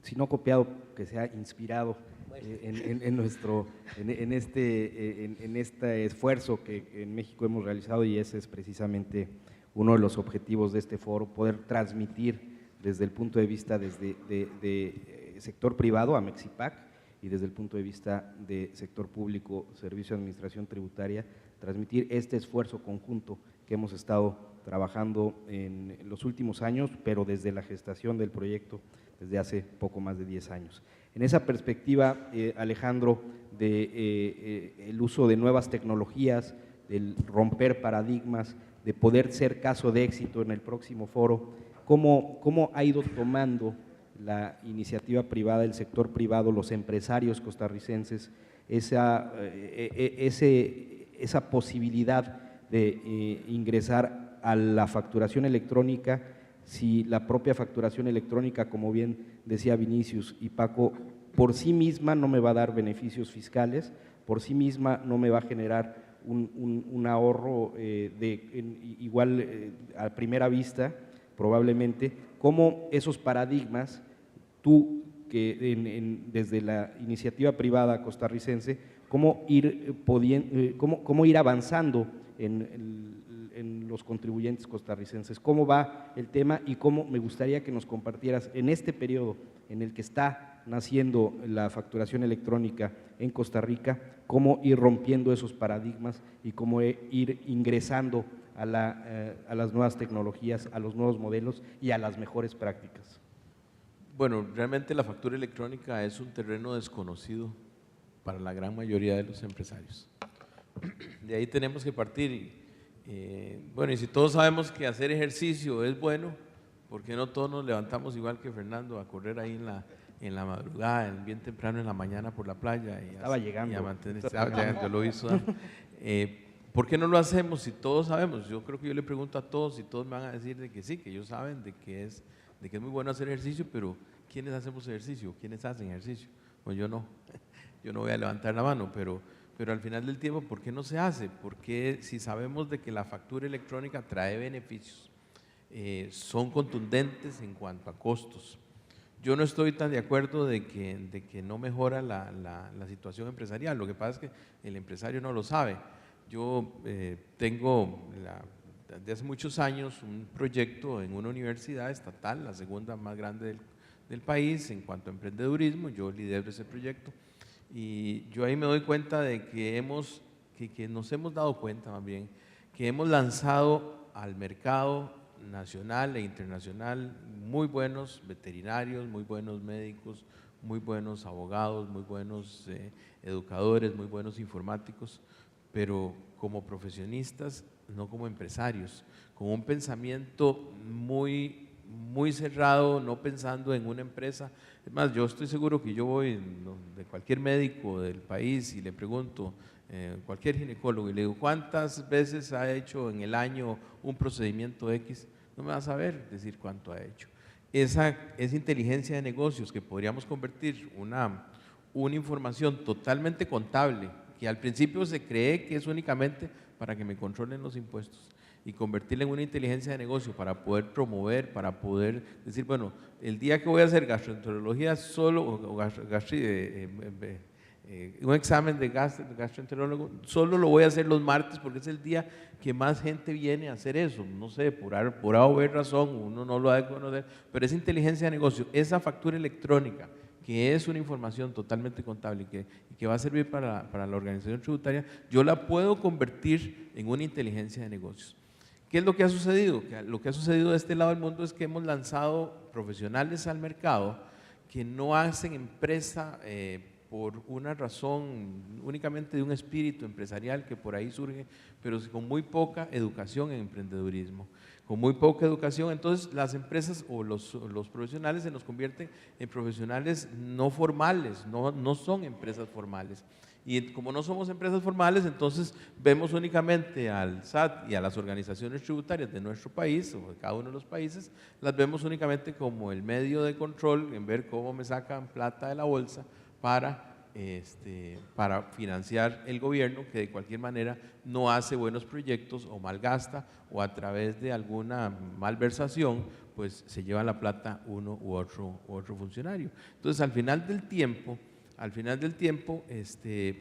Si no copiado, que sea inspirado en este esfuerzo que en México hemos realizado, y ese es precisamente uno de los objetivos de este foro, poder transmitir desde el punto de vista de sector privado a Mexipac y desde el punto de vista de sector público, Servicio de Administración Tributaria, transmitir este esfuerzo conjunto que hemos estado trabajando en los últimos años, pero desde la gestación del proyecto desde hace poco más de 10 años. En esa perspectiva, Alejandro, el uso de nuevas tecnologías, del romper paradigmas, de poder ser caso de éxito en el próximo foro, ¿cómo ha ido tomando la iniciativa privada, el sector privado, los empresarios costarricenses, esa posibilidad de ingresar a la facturación electrónica, si la propia facturación electrónica, como bien decía Vinicius y Paco, por sí misma no me va a dar beneficios fiscales, por sí misma no me va a generar un ahorro igual a primera vista, probablemente? ¿Cómo esos paradigmas, tú que desde la iniciativa privada costarricense, cómo ir avanzando en los contribuyentes costarricenses? ¿Cómo va el tema y cómo me gustaría que nos compartieras en este periodo en el que está naciendo la facturación electrónica en Costa Rica, cómo ir rompiendo esos paradigmas y cómo ir ingresando a las nuevas tecnologías, a los nuevos modelos y a las mejores prácticas? Bueno, realmente la factura electrónica es un terreno desconocido para la gran mayoría de los empresarios. De ahí tenemos que partir. Bueno, y si todos sabemos que hacer ejercicio es bueno, ¿por qué no todos nos levantamos igual que Fernando a correr ahí en la madrugada, bien temprano en la mañana por la playa? Estaba llegando. Estaba llegando, yo lo hizo. ¿Por qué no lo hacemos si todos sabemos? Yo creo que yo le pregunto a todos y todos me van a decir de que sí, que ellos saben de que es muy bueno hacer ejercicio, pero ¿quiénes hacemos ejercicio? ¿Quiénes hacen ejercicio? Pues yo no, yo no voy a levantar la mano, pero al final del tiempo, ¿por qué no se hace? Porque si sabemos de que la factura electrónica trae beneficios, son contundentes en cuanto a costos. Yo no estoy tan de acuerdo de que no mejora la situación empresarial. Lo que pasa es que el empresario no lo sabe. Yo tengo desde hace muchos años un proyecto en una universidad estatal, la segunda más grande del país en cuanto a emprendedurismo. Yo lidero ese proyecto y yo ahí me doy cuenta de que nos hemos dado cuenta más bien que hemos lanzado al mercado nacional e internacional muy buenos veterinarios, muy buenos médicos, muy buenos abogados, muy buenos educadores, muy buenos informáticos, pero como profesionistas, no como empresarios, con un pensamiento muy muy cerrado, no pensando en una empresa. Es más, yo estoy seguro que yo voy de cualquier médico del país y le pregunto, cualquier ginecólogo, y le digo, ¿cuántas veces ha hecho en el año un procedimiento X? No me va a saber decir cuánto ha hecho. Esa inteligencia de negocios que podríamos convertir una información totalmente contable, que al principio se cree que es únicamente para que me controlen los impuestos, y convertirla en una inteligencia de negocio para poder promover, para poder decir, bueno, el día que voy a hacer gastroenterología solo, un examen de gastroenterólogo, solo lo voy a hacer los martes porque es el día que más gente viene a hacer eso, no sé, por A o B razón, uno no lo ha de conocer, pero esa inteligencia de negocio, esa factura electrónica, que es una información totalmente contable y que va a servir para la organización tributaria, yo la puedo convertir en una inteligencia de negocios. ¿Qué es lo que ha sucedido? Lo que ha sucedido de este lado del mundo es que hemos lanzado profesionales al mercado que no hacen empresa por una razón únicamente de un espíritu empresarial que por ahí surge, pero con muy poca educación en emprendedurismo. Con muy poca educación, entonces las empresas o los profesionales se nos convierten en profesionales no formales, no son empresas formales. Y como no somos empresas formales, entonces vemos únicamente al SAT y a las organizaciones tributarias de nuestro país o de cada uno de los países, las vemos únicamente como el medio de control en ver cómo me sacan plata de la bolsa para financiar el gobierno, que de cualquier manera no hace buenos proyectos o malgasta, o a través de alguna malversación pues se lleva la plata uno u otro funcionario. Entonces al final del tiempo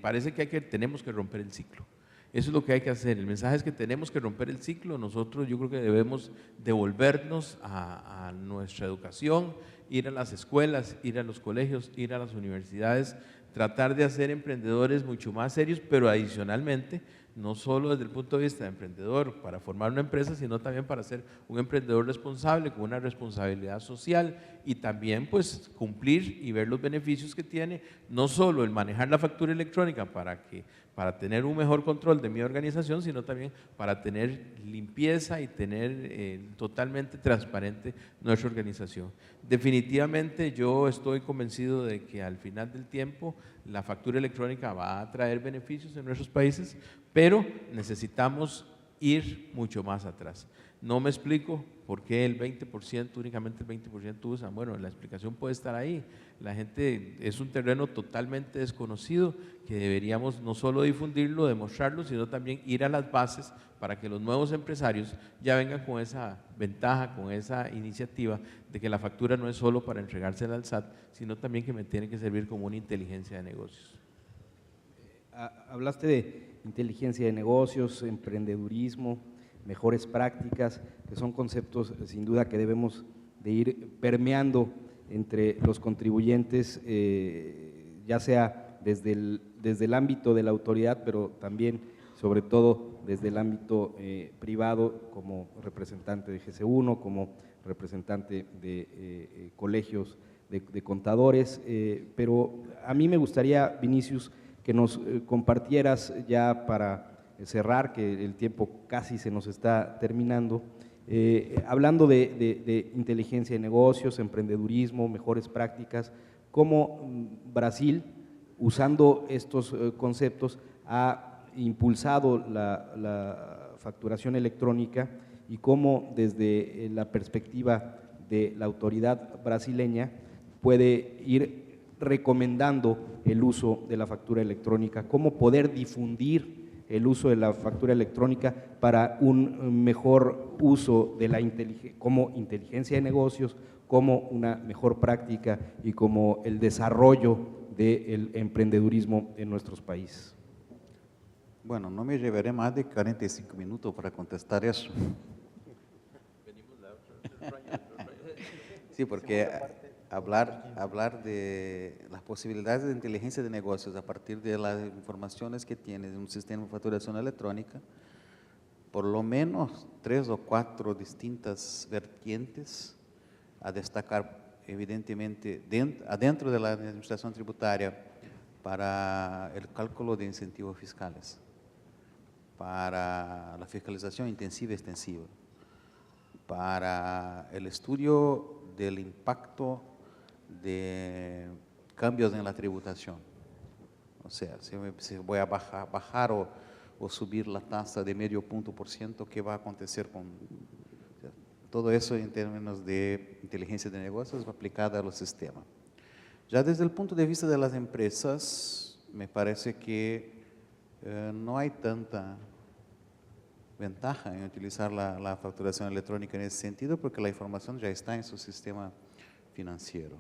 parece que tenemos que romper el ciclo. Eso es lo que hay que hacer. El mensaje es que tenemos que romper el ciclo. Nosotros yo creo que debemos devolvernos a nuestra educación, ir a las escuelas, ir a los colegios, ir a las universidades, tratar de hacer emprendedores mucho más serios, pero adicionalmente, no solo desde el punto de vista de emprendedor para formar una empresa, sino también para ser un emprendedor responsable, con una responsabilidad social y también pues cumplir y ver los beneficios que tiene, no solo el manejar la factura electrónica para tener un mejor control de mi organización, sino también para tener limpieza y tener totalmente transparente nuestra organización. Definitivamente yo estoy convencido de que al final del tiempo la factura electrónica va a traer beneficios en nuestros países, pero necesitamos ir mucho más atrás. No me explico por qué el 20%, únicamente el 20% usan. Bueno, la explicación puede estar ahí. La gente es un terreno totalmente desconocido que deberíamos no solo difundirlo, demostrarlo, sino también ir a las bases para que los nuevos empresarios ya vengan con esa ventaja, con esa iniciativa de que la factura no es solo para entregársela al SAT, sino también que me tiene que servir como una inteligencia de negocios. Hablaste de inteligencia de negocios, emprendedurismo, mejores prácticas, que son conceptos sin duda que debemos de ir permeando entre los contribuyentes, ya sea desde el ámbito de la autoridad, pero también, sobre todo, desde el ámbito privado, como representante de GC1, como representante de colegios de contadores, pero a mí me gustaría, Vinicius, que nos compartieras ya para cerrar, que el tiempo casi se nos está terminando, hablando de inteligencia de negocios, emprendedurismo, mejores prácticas, cómo Brasil, usando estos conceptos, ha impulsado la facturación electrónica y cómo desde la perspectiva de la autoridad brasileña puede ir recomendando el uso de la factura electrónica, cómo poder difundir el uso de la factura electrónica para un mejor uso de como inteligencia de negocios, como una mejor práctica y como el desarrollo del emprendedurismo en nuestros países. Bueno, no me llevaré más de 45 minutos para contestar eso. Sí, porque hablar de las posibilidades de inteligencia de negocios a partir de las informaciones que tiene de un sistema de facturación electrónica, por lo menos 3 o 4 distintas vertientes a destacar, evidentemente, adentro de la administración tributaria para el cálculo de incentivos fiscales, para la fiscalización intensiva y extensiva, para el estudio del impacto de cambios en la tributación. O sea, si voy a bajar o subir la tasa de medio punto por ciento, ¿qué va a acontecer con todo eso en términos de inteligencia de negocios aplicada a los sistemas? Ya desde el punto de vista de las empresas, me parece que no hay tanta ventaja en utilizar la facturación electrónica en ese sentido, porque la información ya está en su sistema financiero.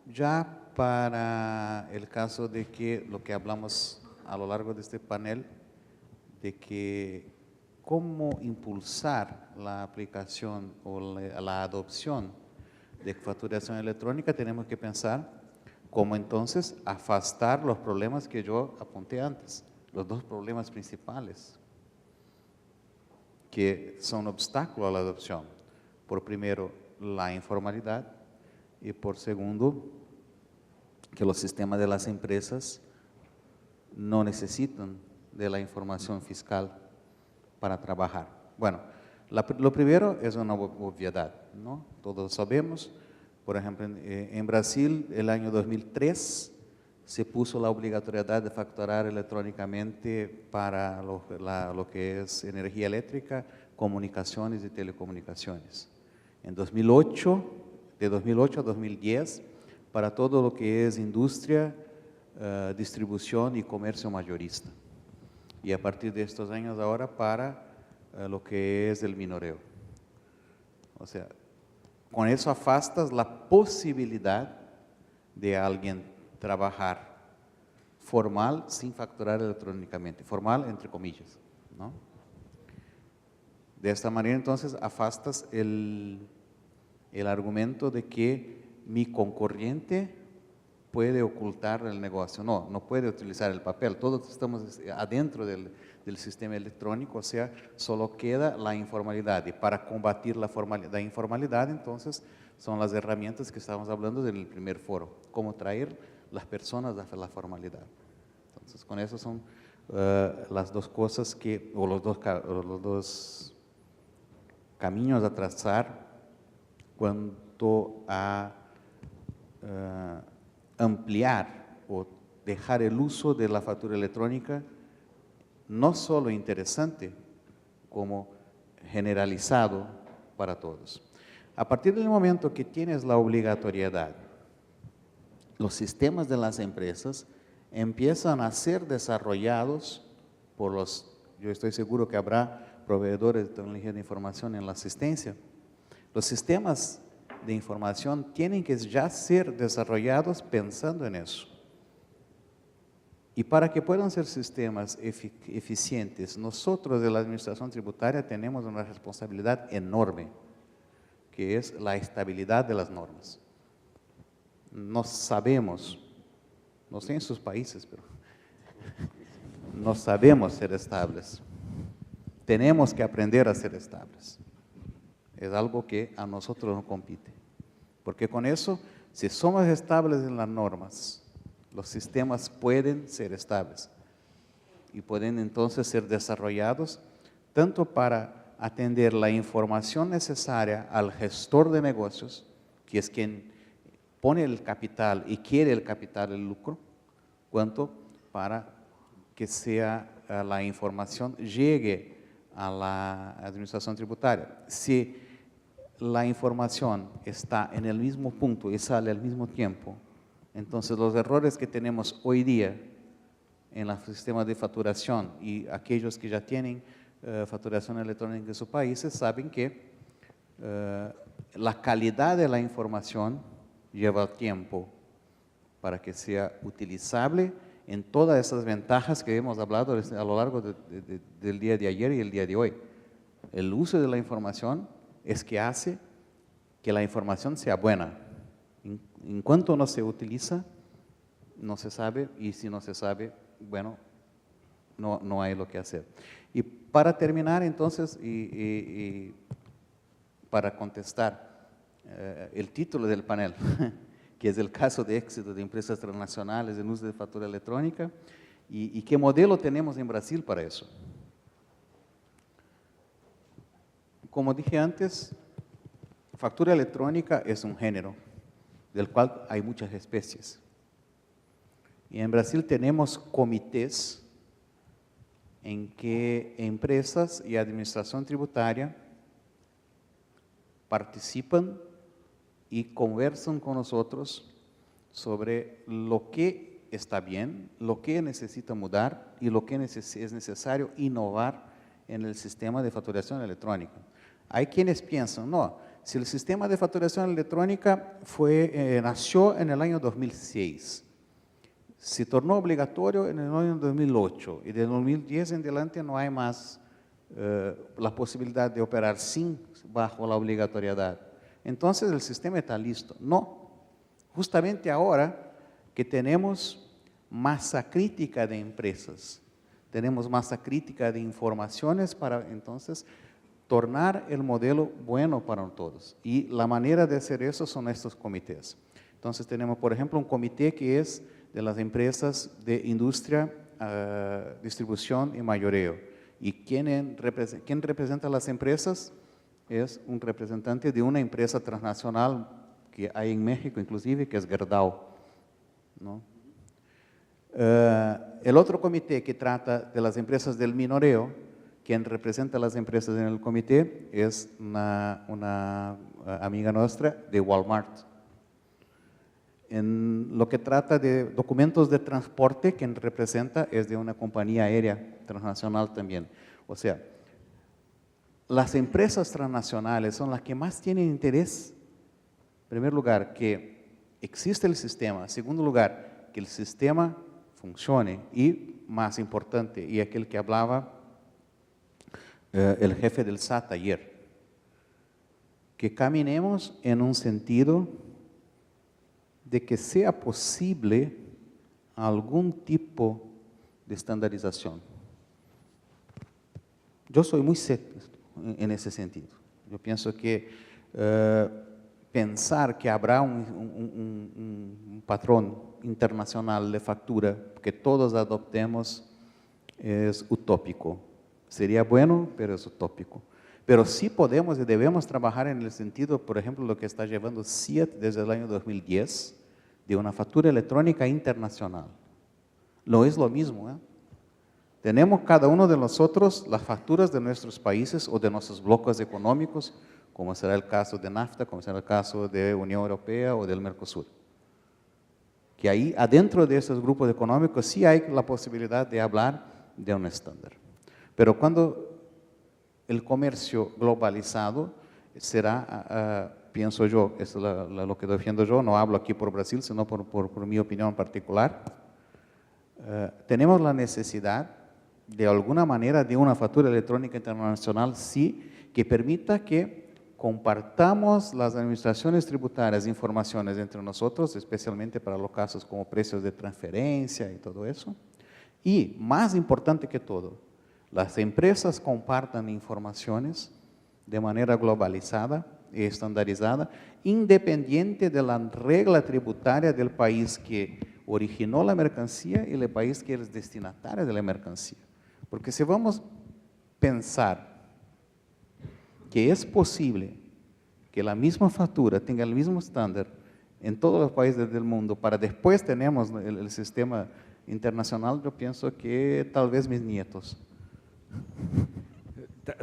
Ya para el caso de que lo que hablamos a lo largo de este panel, de que cómo impulsar la aplicación o la adopción de facturación electrónica, tenemos que pensar cómo entonces afastar los problemas que yo apunté antes, los dos problemas principales que son obstáculos a la adopción. Por primero, la informalidad, y por segundo, que los sistemas de las empresas no necesitan de la información fiscal para trabajar. Bueno, lo primero es una obviedad, ¿no? Todos sabemos, por ejemplo, en Brasil, el año 2003, se puso la obligatoriedad de facturar electrónicamente para lo que es energía eléctrica, comunicaciones y telecomunicaciones. En 2008, de 2008 a 2010, para todo lo que es industria, distribución y comercio mayorista. Y a partir de estos años ahora para lo que es el minoreo. O sea, con eso afastas la posibilidad de alguien trabajar formal sin facturar electrónicamente, formal entre comillas, ¿no? De esta manera entonces afastas el argumento de que mi concurrente puede ocultar el negocio. No, no puede utilizar el papel. Todos estamos adentro del sistema electrónico, o sea, solo queda la informalidad. Y para combatir la informalidad, entonces, son las herramientas que estábamos hablando en el primer foro. Cómo traer las personas a la formalidad. Entonces, con eso son las dos cosas o los dos caminos a trazar cuanto a ampliar o dejar el uso de la factura electrónica no solo interesante, como generalizado para todos. A partir del momento que tienes la obligatoriedad, los sistemas de las empresas empiezan a ser desarrollados por yo estoy seguro que habrá proveedores de tecnología de información en la asistencia. Los sistemas de información tienen que ya ser desarrollados pensando en eso. Y para que puedan ser sistemas eficientes, nosotros de la Administración Tributaria tenemos una responsabilidad enorme, que es la estabilidad de las normas. No sabemos, no sé en sus países, pero no sabemos ser estables. Tenemos que aprender a ser estables. Es algo que a nosotros nos compite. Porque con eso, si somos estables en las normas, los sistemas pueden ser estables y pueden entonces ser desarrollados tanto para atender la información necesaria al gestor de negocios, que es quien pone el capital y quiere el capital, el lucro, cuanto para que la información llegue a la administración tributaria. Si la información está en el mismo punto y sale al mismo tiempo, entonces los errores que tenemos hoy día en el sistema de facturación y aquellos que ya tienen facturación electrónica en sus países saben que la calidad de la información lleva tiempo para que sea utilizable en todas esas ventajas que hemos hablado a lo largo del día de ayer y el día de hoy. El uso de la información es que hace que la información sea buena. En cuanto no se utiliza, no se sabe, y si no se sabe, bueno, no hay lo que hacer. Y para terminar entonces, y para contestar el título del panel, que es el caso de éxito de empresas transnacionales en uso de factura electrónica, y qué modelo tenemos en Brasil para eso. como dije antes, factura electrónica es un género del cual hay muchas especies. Y en Brasil tenemos comités en que empresas y administración tributaria participan y conversan con nosotros sobre lo que está bien, lo que necesita mudar y lo que es necesario innovar en el sistema de facturación electrónica. Hay quienes piensan, no, si el sistema de facturación electrónica nació en el año 2006, se tornó obligatorio en el año 2008 y de 2010 en adelante no hay más la posibilidad de operar bajo la obligatoriedad. Entonces el sistema está listo. No, justamente ahora que tenemos masa crítica de empresas, tenemos masa crítica de informaciones para entonces tornar el modelo bueno para todos. Y la manera de hacer eso son estos comités. Entonces tenemos, por ejemplo, un comité que es de las empresas de industria, distribución y mayoreo. ¿Y quién representa a las empresas? Es un representante de una empresa transnacional que hay en México inclusive, que es Gerdau, ¿no? El otro comité que trata de las empresas del minoreo, quien representa a las empresas en el comité es una amiga nuestra de Walmart. En lo que trata de documentos de transporte, quien representa es de una compañía aérea transnacional también. O sea, las empresas transnacionales son las que más tienen interés, en primer lugar, que existe el sistema, en segundo lugar, que el sistema funcione y, más importante, y aquel que hablaba el jefe del SAT ayer, que caminemos en un sentido de que sea posible algún tipo de estandarización. Yo soy muy escéptico en ese sentido. Yo pienso que pensar que habrá un patrón internacional de factura que todos adoptemos es utópico. Sería bueno, pero es utópico. Pero sí podemos y debemos trabajar en el sentido, por ejemplo, lo que está llevando CIAT desde el año 2010, de una factura electrónica internacional. No es lo mismo, ¿eh? Tenemos cada uno de nosotros las facturas de nuestros países o de nuestros bloques económicos, como será el caso de NAFTA, como será el caso de Unión Europea o del Mercosur. Que ahí, adentro de esos grupos económicos, sí hay la posibilidad de hablar de un estándar. Pero cuando el comercio globalizado será, pienso yo, eso es lo que defiendo yo, no hablo aquí por Brasil, sino por mi opinión particular, tenemos la necesidad de alguna manera de una factura electrónica internacional, sí, que permita que compartamos las administraciones tributarias informaciones entre nosotros, especialmente para los casos como precios de transferencia y todo eso. Y, más importante que todo, las empresas compartan informaciones de manera globalizada y estandarizada, independiente de la regla tributaria del país que originó la mercancía y el país que es destinatario de la mercancía. Porque si vamos a pensar que es posible que la misma factura tenga el mismo estándar en todos los países del mundo, para después tenemos el sistema internacional, yo pienso que tal vez mis nietos.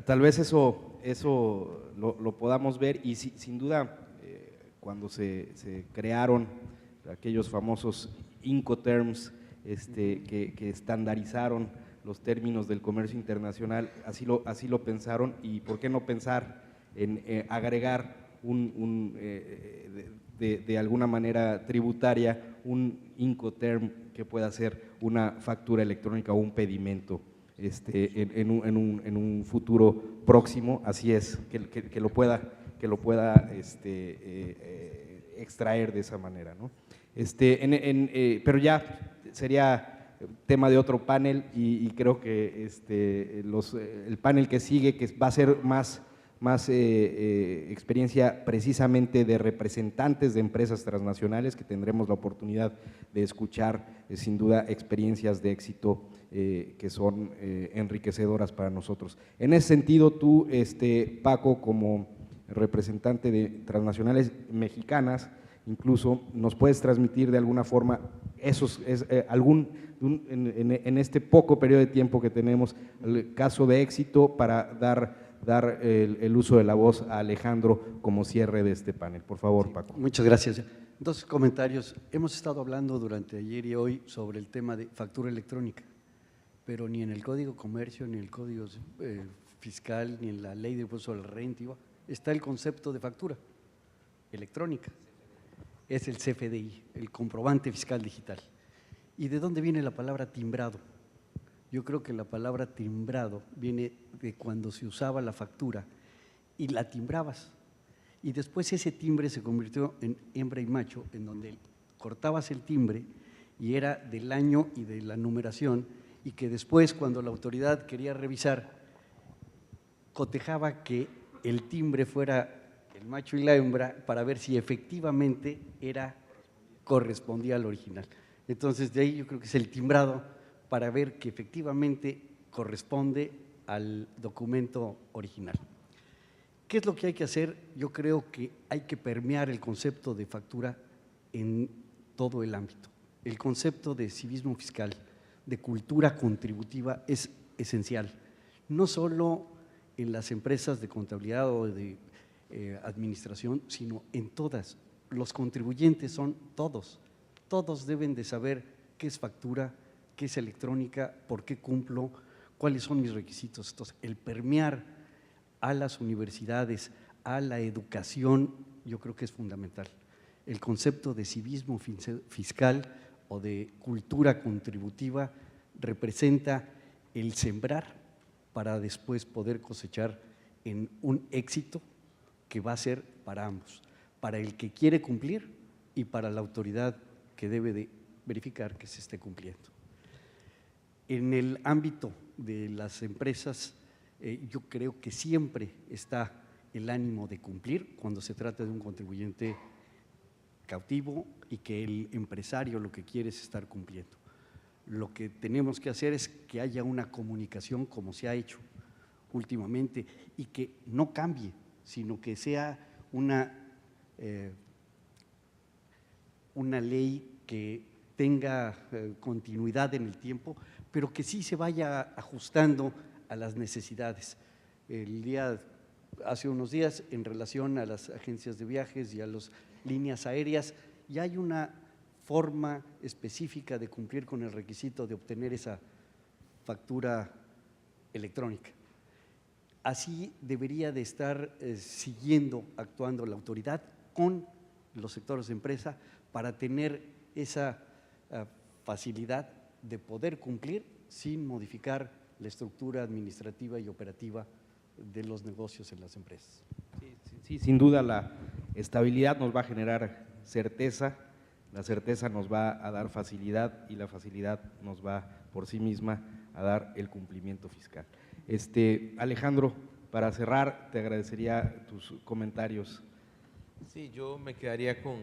Tal vez eso lo podamos ver y sin duda cuando se crearon aquellos famosos Incoterms que estandarizaron los términos del comercio internacional, así lo pensaron, y por qué no pensar en agregar de alguna manera tributaria un Incoterm que pueda ser una factura electrónica o un pedimento en un futuro próximo, así es, que lo pueda extraer de esa manera, ¿no? Pero ya sería tema de otro panel y creo que el panel que sigue, que va a ser más experiencia precisamente de representantes de empresas transnacionales, que tendremos la oportunidad de escuchar sin duda experiencias de éxito que son enriquecedoras para nosotros. En ese sentido, tú, Paco, como representante de transnacionales mexicanas, incluso nos puedes transmitir de alguna forma en este poco periodo de tiempo que tenemos, el caso de éxito para dar el uso de la voz a Alejandro como cierre de este panel. Por favor, Sí, Paco. muchas gracias. Dos comentarios. Hemos estado hablando durante ayer y hoy sobre el tema de factura electrónica, pero ni en el Código Comercio, ni en el Código Fiscal, ni en la Ley de Impuesto a la Renta está el concepto de factura electrónica. Es el CFDI, el comprobante fiscal digital. ¿Y de dónde viene la palabra timbrado? Yo creo que la palabra timbrado viene de cuando se usaba la factura y la timbrabas. Y después ese timbre se convirtió en hembra y macho, en donde cortabas el timbre y era del año y de la numeración, y que después, cuando la autoridad quería revisar, cotejaba que el timbre fuera el macho y la hembra para ver si efectivamente correspondía al original. Entonces, de ahí yo creo que es el timbrado para ver que efectivamente corresponde al documento original. ¿Qué es lo que hay que hacer? Yo creo que hay que permear el concepto de factura en todo el ámbito. El concepto de civismo fiscal, de cultura contributiva es esencial, no solo en las empresas de contabilidad o de administración, sino en todas. Los contribuyentes son todos deben de saber qué es factura, qué es electrónica, por qué cumplo, cuáles son mis requisitos. Entonces, el permear a las universidades, a la educación, yo creo que es fundamental. El concepto de civismo fiscal o de cultura contributiva representa el sembrar para después poder cosechar en un éxito que va a ser para ambos, para el que quiere cumplir y para la autoridad que debe de verificar que se esté cumpliendo. En el ámbito de las empresas, yo creo que siempre está el ánimo de cumplir cuando se trata de un contribuyente cautivo y que el empresario lo que quiere es estar cumpliendo. Lo que tenemos que hacer es que haya una comunicación como se ha hecho últimamente y que no cambie, sino que sea una ley que tenga continuidad en el tiempo, pero que sí se vaya ajustando a las necesidades. Hace unos días, en relación a las agencias de viajes y a las líneas aéreas, ya hay una forma específica de cumplir con el requisito de obtener esa factura electrónica. Así debería de estar actuando la autoridad con los sectores de empresa para tener esa facilidad de poder cumplir sin modificar la estructura administrativa y operativa de los negocios en las empresas. Sí, sin duda la estabilidad nos va a generar certeza, la certeza nos va a dar facilidad y la facilidad nos va por sí misma a dar el cumplimiento fiscal. Alejandro, para cerrar, te agradecería tus comentarios. Sí, yo me quedaría con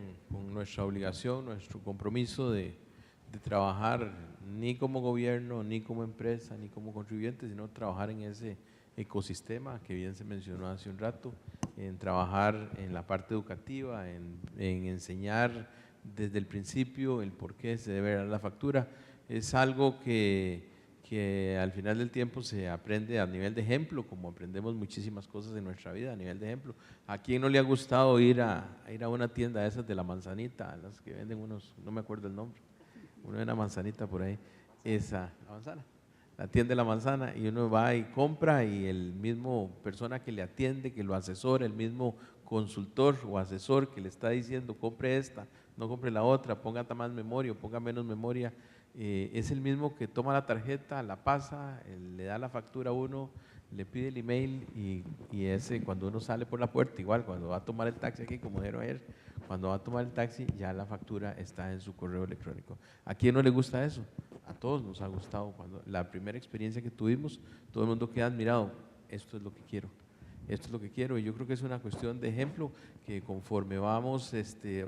nuestra obligación, nuestro compromiso de trabajar ni como gobierno, ni como empresa, ni como contribuyente, sino trabajar en ese ecosistema que bien se mencionó hace un rato, en trabajar en la parte educativa, en enseñar desde el principio el por qué se debe dar la factura. Es algo que al final del tiempo se aprende a nivel de ejemplo, como aprendemos muchísimas cosas en nuestra vida a nivel de ejemplo. ¿A quién no le ha gustado ir a una tienda de esas de la manzanita, las que venden unos, no me acuerdo el nombre, uno de una manzanita por ahí, la manzana, la tienda de la manzana, y uno va y compra y el mismo persona que le atiende, que lo asesora, el mismo consultor o asesor que le está diciendo compre esta, no compre la otra, ponga más memoria o ponga menos memoria, es el mismo que toma la tarjeta, la pasa, le da la factura a uno, le pide el email y ese cuando uno sale por la puerta, igual cuando va a tomar el taxi aquí, como dijeron ayer, cuando va a tomar el taxi ya la factura está en su correo electrónico. ¿A quién no le gusta eso? A todos nos ha gustado. Cuando la primera experiencia que tuvimos, todo el mundo queda admirado, esto es lo que quiero. esto es lo que quiero. Y yo creo que es una cuestión de ejemplo que conforme vamos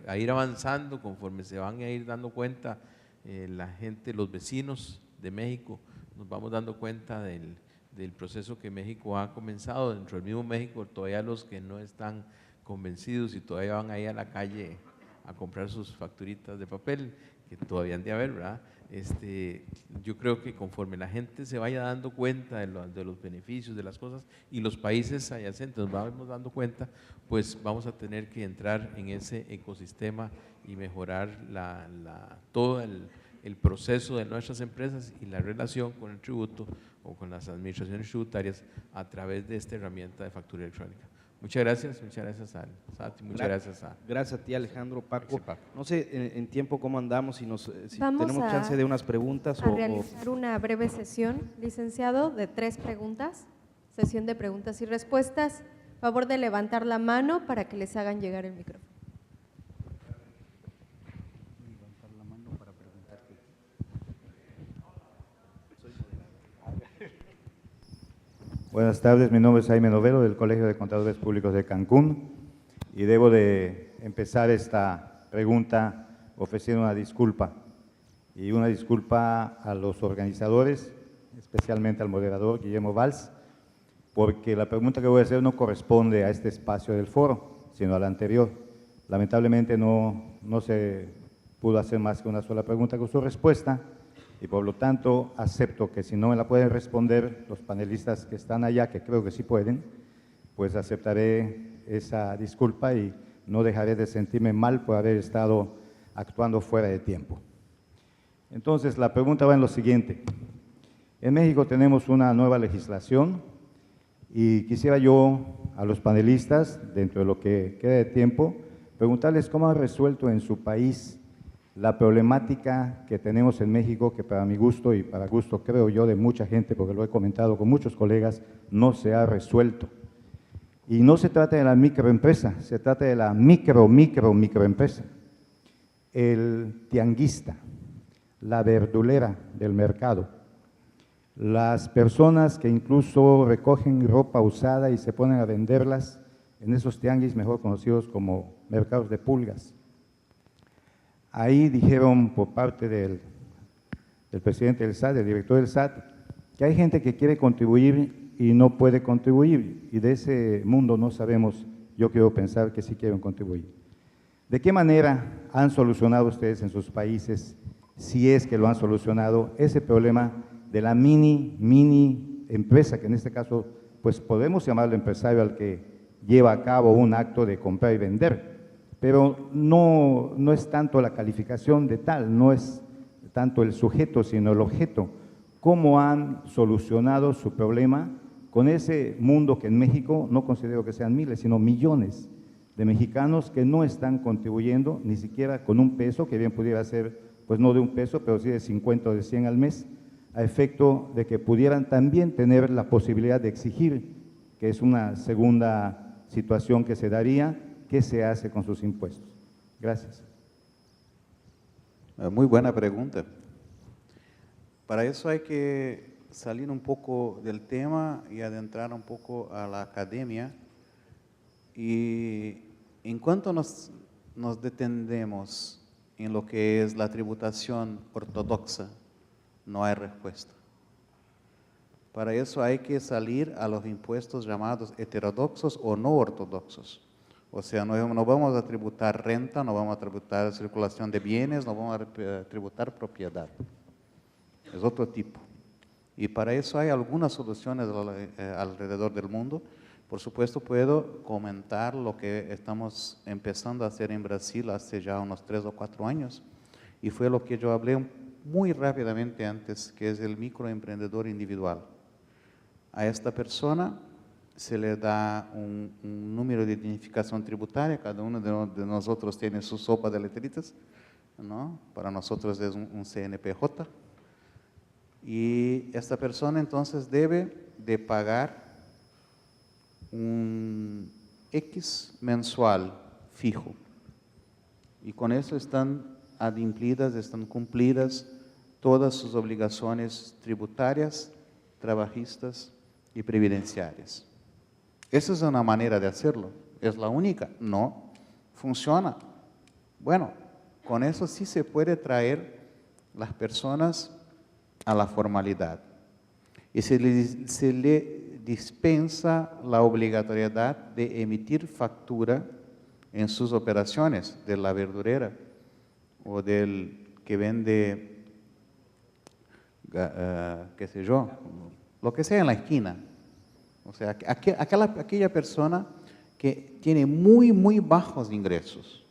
a ir avanzando, conforme se van a ir dando cuenta la gente, los vecinos de México, nos vamos dando cuenta del proceso que México ha comenzado. Dentro del mismo México, todavía los que no están convencidos y todavía van ahí a la calle a comprar sus facturitas de papel, que todavía han de haber, ¿verdad? Yo creo que conforme la gente se vaya dando cuenta de los beneficios de las cosas y los países adyacentes nos vamos dando cuenta, pues vamos a tener que entrar en ese ecosistema y mejorar todo el proceso de nuestras empresas y la relación con el tributo o con las administraciones tributarias a través de esta herramienta de factura electrónica. Muchas gracias al SAT y muchas gracias a… Gracias a ti, Alejandro, Paco. Paco. No sé en tiempo cómo andamos, si Vamos tenemos chance de unas preguntas a realizar una breve sesión, licenciado, de 3 preguntas, sesión de preguntas y respuestas. Favor de levantar la mano para que les hagan llegar el micrófono. Buenas tardes, mi nombre es Jaime Novelo del Colegio de Contadores Públicos de Cancún y debo de empezar esta pregunta ofreciendo una disculpa a los organizadores, especialmente al moderador Guillermo Valls, porque la pregunta que voy a hacer no corresponde a este espacio del foro, sino al anterior. Lamentablemente no se pudo hacer más que una sola pregunta con su respuesta, y por lo tanto acepto que si no me la pueden responder los panelistas que están allá, que creo que sí pueden, pues aceptaré esa disculpa y no dejaré de sentirme mal por haber estado actuando fuera de tiempo. Entonces, la pregunta va en lo siguiente. En México tenemos una nueva legislación y quisiera yo a los panelistas, dentro de lo que queda de tiempo, preguntarles cómo han resuelto en su país la problemática que tenemos en México, que para mi gusto y para gusto creo yo de mucha gente, porque lo he comentado con muchos colegas, no se ha resuelto. Y no se trata de la microempresa, se trata de la microempresa. El tianguista, la verdulera del mercado, las personas que incluso recogen ropa usada y se ponen a venderlas en esos tianguis mejor conocidos como mercados de pulgas. Ahí dijeron por parte del presidente del SAT, del director del SAT, que hay gente que quiere contribuir y no puede contribuir, y de ese mundo no sabemos, yo quiero pensar que sí quieren contribuir. ¿De qué manera han solucionado ustedes en sus países, si es que lo han solucionado, ese problema de la mini empresa, que en este caso pues podemos llamarlo empresario al que lleva a cabo un acto de comprar y vender? Pero no es tanto la calificación de tal, no es tanto el sujeto, sino el objeto. ¿Cómo han solucionado su problema con ese mundo que en México no considero que sean miles, sino millones de mexicanos que no están contribuyendo ni siquiera con un peso, que bien pudiera ser, pues no de un peso, pero sí de 50 o de 100 al mes, a efecto de que pudieran también tener la posibilidad de exigir, que es una segunda situación que se daría, qué se hace con sus impuestos? Gracias. Muy buena pregunta. Para eso hay que salir un poco del tema y adentrar un poco a la academia. Y en cuanto nos detendemos en lo que es la tributación ortodoxa, no hay respuesta. Para eso hay que salir a los impuestos llamados heterodoxos o no ortodoxos. O sea, no vamos a tributar renta, no vamos a tributar circulación de bienes, no vamos a tributar propiedad. Es otro tipo. Y para eso hay algunas soluciones alrededor del mundo. Por supuesto, puedo comentar lo que estamos empezando a hacer en Brasil hace ya unos 3 o 4 años. Y fue lo que yo hablé muy rápidamente antes, que es el microemprendedor individual. A esta persona se le da un número de identificación tributaria, cada uno de nosotros tiene su sopa de letritas, ¿no? Para nosotros es un CNPJ, y esta persona entonces debe de pagar un X mensual fijo, y con eso están adimplidas, están cumplidas todas sus obligaciones tributarias, trabajistas y previdenciarias. Esa es una manera de hacerlo. ¿Es la única? No. ¿Funciona? Bueno, con eso sí se puede traer las personas a la formalidad. Y se le dispensa la obligatoriedad de emitir factura en sus operaciones, de la verdurera o del que vende, qué sé yo, lo que sea en la esquina. O sea, aquella persona que tiene muy bajos ingresos.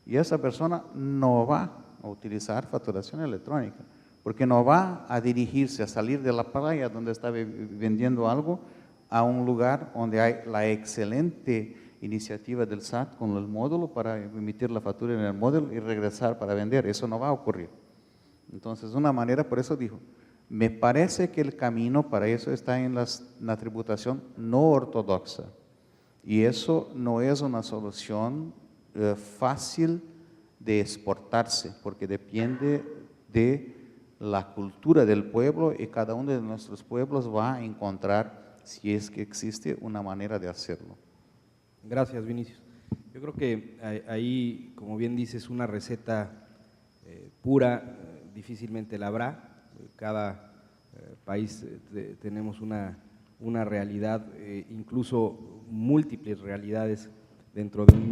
Y esa persona no va a utilizar facturación electrónica, porque no va a dirigirse, a salir de la playa donde está vendiendo algo, a un lugar donde hay la excelente iniciativa del SAT con el módulo para emitir la factura en el módulo y regresar para vender. Eso no va a ocurrir. Entonces, de una manera, por eso dijo, me parece que el camino para eso está en la tributación no ortodoxa. Y eso no es una solución fácil de exportarse, porque depende de la cultura del pueblo y cada uno de nuestros pueblos va a encontrar, si es que existe, una manera de hacerlo. Gracias, Vinicius. Yo creo que ahí, como bien dices, una receta pura difícilmente la habrá. Cada país tenemos una realidad, incluso múltiples realidades dentro de un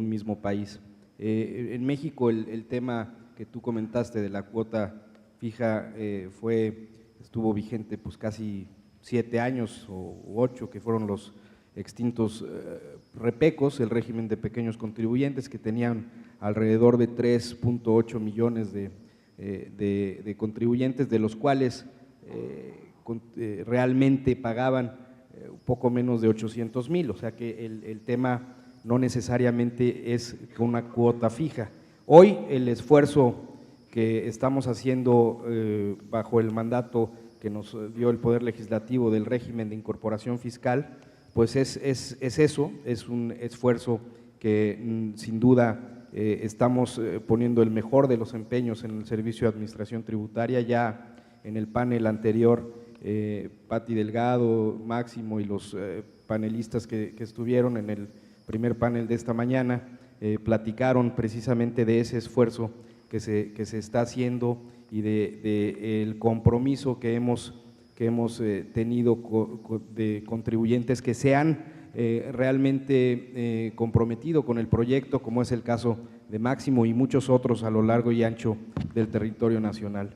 mismo país. En México el tema que tú comentaste de la cuota fija estuvo vigente pues casi 7 años o 8, que fueron los extintos repecos, el régimen de pequeños contribuyentes, que tenían alrededor de 3.8 millones de contribuyentes, de los cuales realmente pagaban un poco menos de 800,000, o sea que el tema no necesariamente es una cuota fija. Hoy el esfuerzo que estamos haciendo bajo el mandato que nos dio el Poder Legislativo del régimen de incorporación fiscal, pues es eso, es un esfuerzo que sin duda estamos poniendo el mejor de los empeños en el Servicio de Administración Tributaria. Ya en el panel anterior, Pati Delgado, Máximo y los panelistas que estuvieron en el primer panel de esta mañana platicaron precisamente de ese esfuerzo que se está haciendo y del compromiso que hemos tenido de contribuyentes que se han realmente comprometido con el proyecto, como es el caso de Máximo y muchos otros a lo largo y ancho del territorio nacional.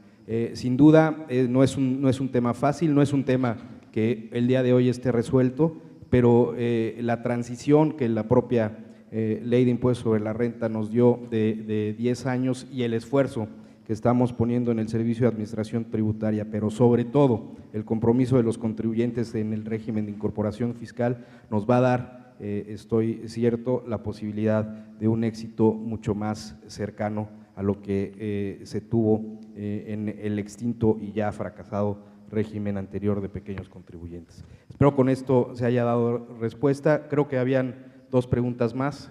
Sin duda no es un tema fácil, no es un tema que el día de hoy esté resuelto, pero la transición que la propia Ley de Impuesto sobre la Renta nos dio de 10 años y el esfuerzo que estamos poniendo en el Servicio de Administración Tributaria, pero sobre todo el compromiso de los contribuyentes en el régimen de incorporación fiscal, nos va a dar, estoy cierto, la posibilidad de un éxito mucho más cercano a lo que se tuvo en el extinto y ya fracasado régimen anterior de pequeños contribuyentes. Espero con esto se haya dado respuesta. Creo que habían 2 preguntas más.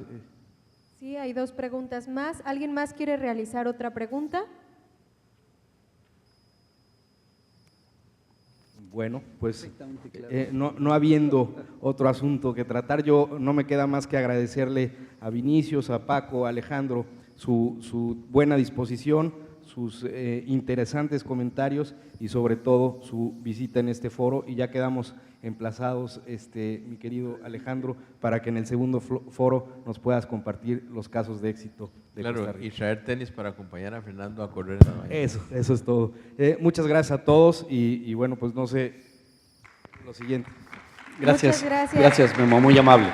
Sí, hay 2 preguntas más. ¿Alguien más quiere realizar otra pregunta? Bueno, pues no habiendo otro asunto que tratar, yo no me queda más que agradecerle a Vinicius, a Paco, a Alejandro su buena disposición, sus interesantes comentarios y sobre todo su visita en este foro, y ya quedamos emplazados, mi querido Alejandro, para que en el segundo foro nos puedas compartir los casos de éxito de Costa Rica. Y traer tenis para acompañar a Fernando a correr en la mañana. Eso es todo. Muchas gracias a todos y bueno, pues no sé, lo siguiente. Gracias. Muchas gracias. Gracias, Memo, muy amable.